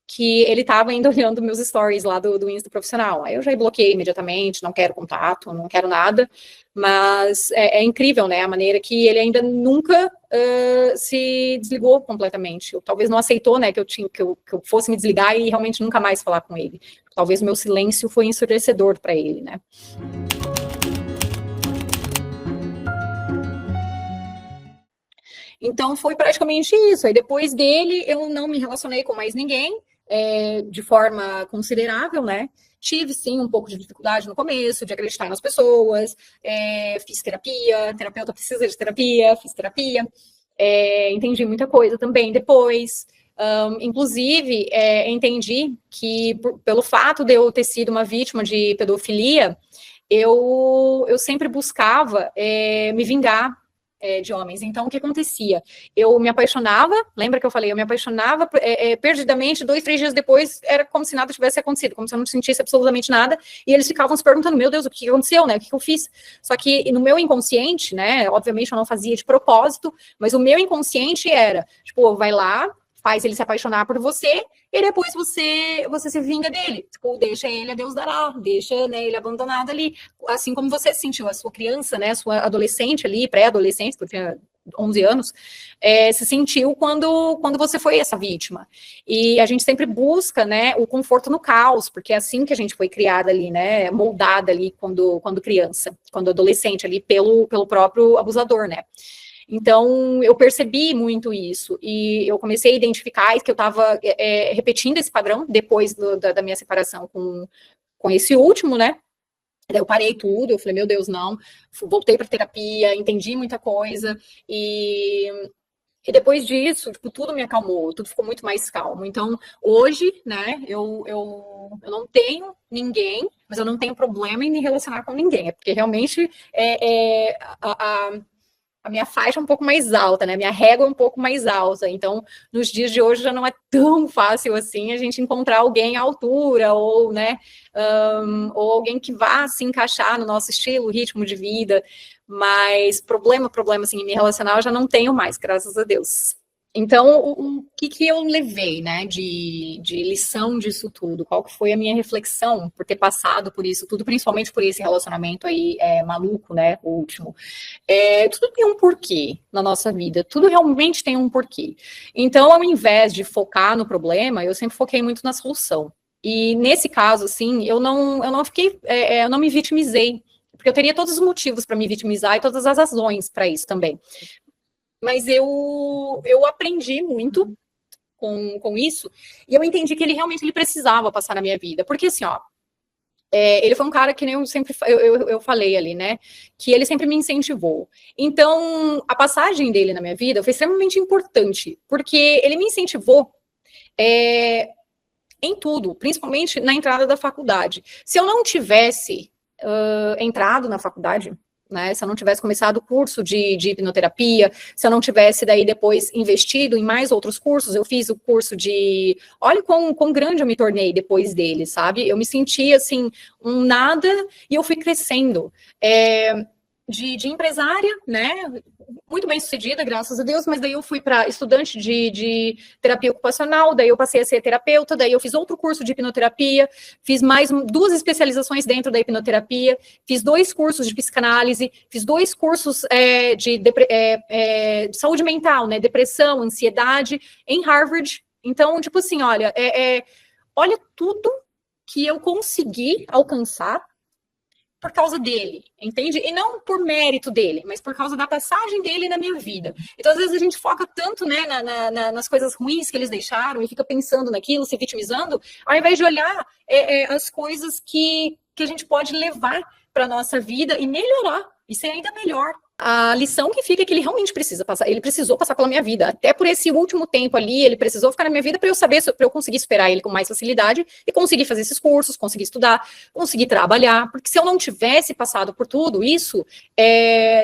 que ele estava ainda olhando meus stories lá do Insta profissional. Aí eu já bloqueei imediatamente, não quero contato, não quero nada, mas é incrível, né, a maneira que ele ainda nunca se desligou completamente. Talvez não aceitou, né, que eu fosse me desligar e realmente nunca mais falar com ele. Talvez o meu silêncio foi ensurdecedor para ele, né. Então, foi praticamente isso. Aí, depois dele, eu não me relacionei com mais ninguém, de forma considerável, né? Tive, sim, um pouco de dificuldade no começo, de acreditar nas pessoas, fiz terapia, terapeuta precisa de terapia, fiz terapia, entendi muita coisa também depois. Inclusive, entendi que, pelo fato de eu ter sido uma vítima de pedofilia, eu sempre buscava me vingar de homens. Então, o que acontecia? Eu me apaixonava, lembra que eu falei? Eu me apaixonava perdidamente, 2, 3 dias depois, era como se nada tivesse acontecido, como se eu não sentisse absolutamente nada, e eles ficavam se perguntando, meu Deus, o que aconteceu, né? O que eu fiz? Só que no meu inconsciente, né, obviamente eu não fazia de propósito, mas o meu inconsciente era, tipo, vai lá, faz ele se apaixonar por você, e depois você se vinga dele. Tipo, deixa ele, a Deus dará, deixa, né, ele abandonado ali. Assim como você sentiu a sua criança, né, a sua adolescente ali, pré-adolescente, porque tinha 11 anos, se sentiu quando você foi essa vítima. E a gente sempre busca, né, o conforto no caos, porque é assim que a gente foi criada ali, né, moldada ali quando criança, quando adolescente ali, pelo próprio abusador, né. Então, eu percebi muito isso, e eu comecei a identificar que eu estava repetindo esse padrão depois da minha separação com esse último, né? Daí eu parei tudo, eu falei, meu Deus, não. Voltei para terapia, entendi muita coisa, e depois disso, tipo, tudo me acalmou, tudo ficou muito mais calmo. Então, hoje, né, eu não tenho ninguém, mas eu não tenho problema em me relacionar com ninguém, porque realmente a minha faixa é um pouco mais alta, né? Minha régua é um pouco mais alta. Então, nos dias de hoje já não é tão fácil assim a gente encontrar alguém à altura ou, né, ou alguém que vá se encaixar no nosso estilo, ritmo de vida. Mas problema assim, em me relacionar eu já não tenho mais, graças a Deus. Então, o que eu levei, né, de lição disso tudo? Qual que foi a minha reflexão por ter passado por isso tudo, principalmente por esse relacionamento aí maluco, né, o último? Tudo tem um porquê na nossa vida, tudo realmente tem um porquê. Então, ao invés de focar no problema, eu sempre foquei muito na solução. E nesse caso, assim, eu não fiquei, eu não me vitimizei, porque eu teria todos os motivos para me vitimizar e todas as razões para isso também. Mas eu aprendi muito com isso, e eu entendi que ele realmente ele precisava passar na minha vida. Porque assim, ó, ele foi um cara que nem eu sempre eu falei ali, né? Que ele sempre me incentivou. Então, a passagem dele na minha vida foi extremamente importante, porque ele me incentivou em tudo, principalmente na entrada da faculdade. Se eu não tivesse entrado na faculdade, né? Se eu não tivesse começado o curso de hipnoterapia, se eu não tivesse daí depois investido em mais outros cursos, eu fiz o curso de... Olha quão grande eu me tornei depois dele, sabe? Eu me senti, assim, um nada e eu fui crescendo. De empresária, né? Muito bem sucedida, graças a Deus, mas daí eu fui para estudante de terapia ocupacional, daí eu passei a ser terapeuta, daí eu fiz outro curso de hipnoterapia, fiz mais 2 especializações dentro da hipnoterapia, fiz 2 cursos de psicanálise, fiz 2 cursos de saúde mental, né? Depressão, ansiedade, em Harvard. Então, tipo assim, olha tudo que eu consegui alcançar por causa dele, entende? E não por mérito dele, mas por causa da passagem dele na minha vida. Então, às vezes, a gente foca tanto, né, nas coisas ruins que eles deixaram e fica pensando naquilo, se vitimizando, ao invés de olhar as coisas que a gente pode levar para a nossa vida e melhorar, e ser ainda melhor. A lição que fica é que ele realmente precisa passar, ele precisou passar pela minha vida, até por esse último tempo ali, ele precisou ficar na minha vida para eu saber, para eu conseguir superar ele com mais facilidade e conseguir fazer esses cursos, conseguir estudar, conseguir trabalhar, porque se eu não tivesse passado por tudo isso,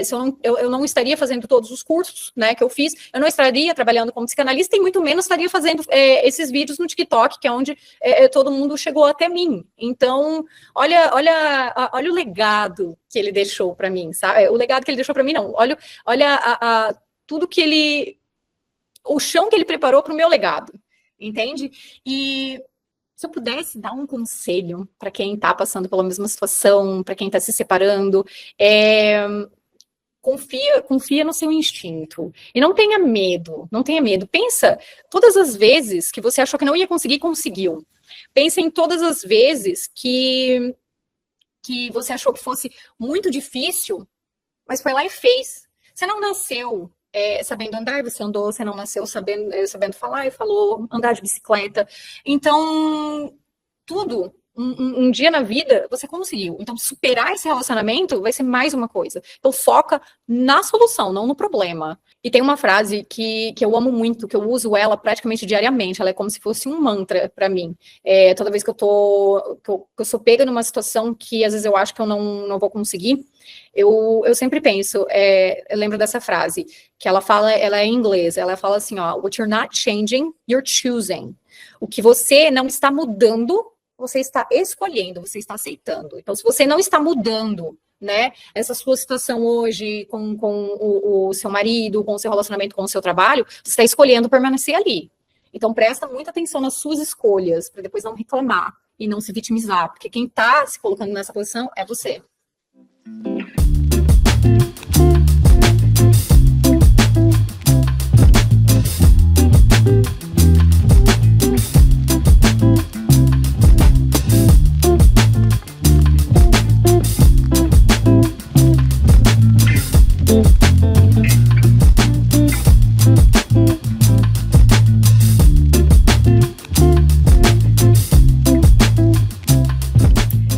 se eu não estaria fazendo todos os cursos, né, que eu fiz, eu não estaria trabalhando como psicanalista e muito menos estaria fazendo esses vídeos no TikTok, que é onde todo mundo chegou até mim. Então, olha o legado que ele deixou para mim, sabe? O legado que ele deixou para mim, não. Olha tudo que ele... O chão que ele preparou para o meu legado, entende? E se eu pudesse dar um conselho para quem está passando pela mesma situação, para quem está se separando, confia no seu instinto. E não tenha medo, não tenha medo. Pensa todas as vezes que você achou que não ia conseguir, conseguiu. Pensa em todas as vezes que você achou que fosse muito difícil, mas foi lá e fez. Você não nasceu sabendo andar, você não nasceu sabendo falar e falou, andar de bicicleta. Então, tudo, um dia na vida, você conseguiu. Então, superar esse relacionamento vai ser mais uma coisa. Então, foca na solução, não no problema. E tem uma frase que eu amo muito, que eu uso ela praticamente diariamente, ela é como se fosse um mantra para mim. Toda vez que eu sou pega numa situação que às vezes eu acho que eu não vou conseguir, eu sempre penso, eu lembro dessa frase, que ela é em inglês, ela fala assim, ó, what you're not changing, you're choosing. O que você não está mudando, você está escolhendo, você está aceitando. Então, se você não está mudando, né, essa sua situação hoje com o seu marido, com o seu relacionamento, com o seu trabalho, você está escolhendo permanecer ali. Então, presta muita atenção nas suas escolhas, para depois não reclamar e não se vitimizar, porque quem está se colocando nessa posição é você.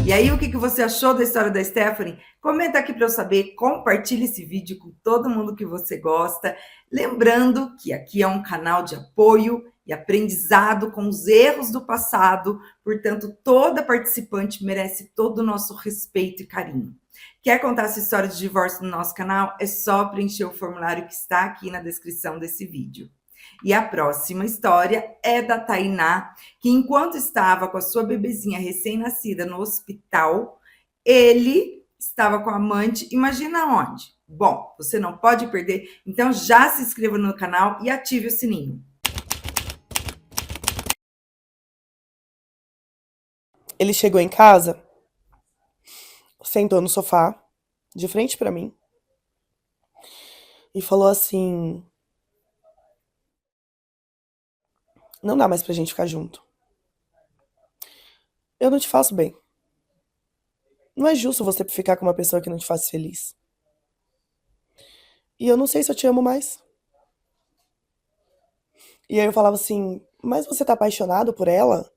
E aí, o que você achou da história da Stephanie? Comenta aqui para eu saber, compartilhe esse vídeo com todo mundo que você gosta. Lembrando que aqui é um canal de apoio e aprendizado com os erros do passado, portanto, toda participante merece todo o nosso respeito e carinho. Quer contar essa história de divórcio no nosso canal? É só preencher o formulário que está aqui na descrição desse vídeo. E a próxima história é da Tainá, que enquanto estava com a sua bebezinha recém-nascida no hospital, ele estava com a amante, imagina onde? Bom, você não pode perder, então já se inscreva no canal e ative o sininho. Ele chegou em casa, sentou no sofá, de frente pra mim, e falou assim: não dá mais pra gente ficar junto. Eu não te faço bem. Não é justo você ficar com uma pessoa que não te faz feliz. E eu não sei se eu te amo mais. E aí eu falava assim: mas você tá apaixonado por ela?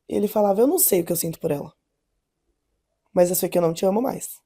E ele falava: eu não sei o que eu sinto por ela, mas eu sei que eu não te amo mais.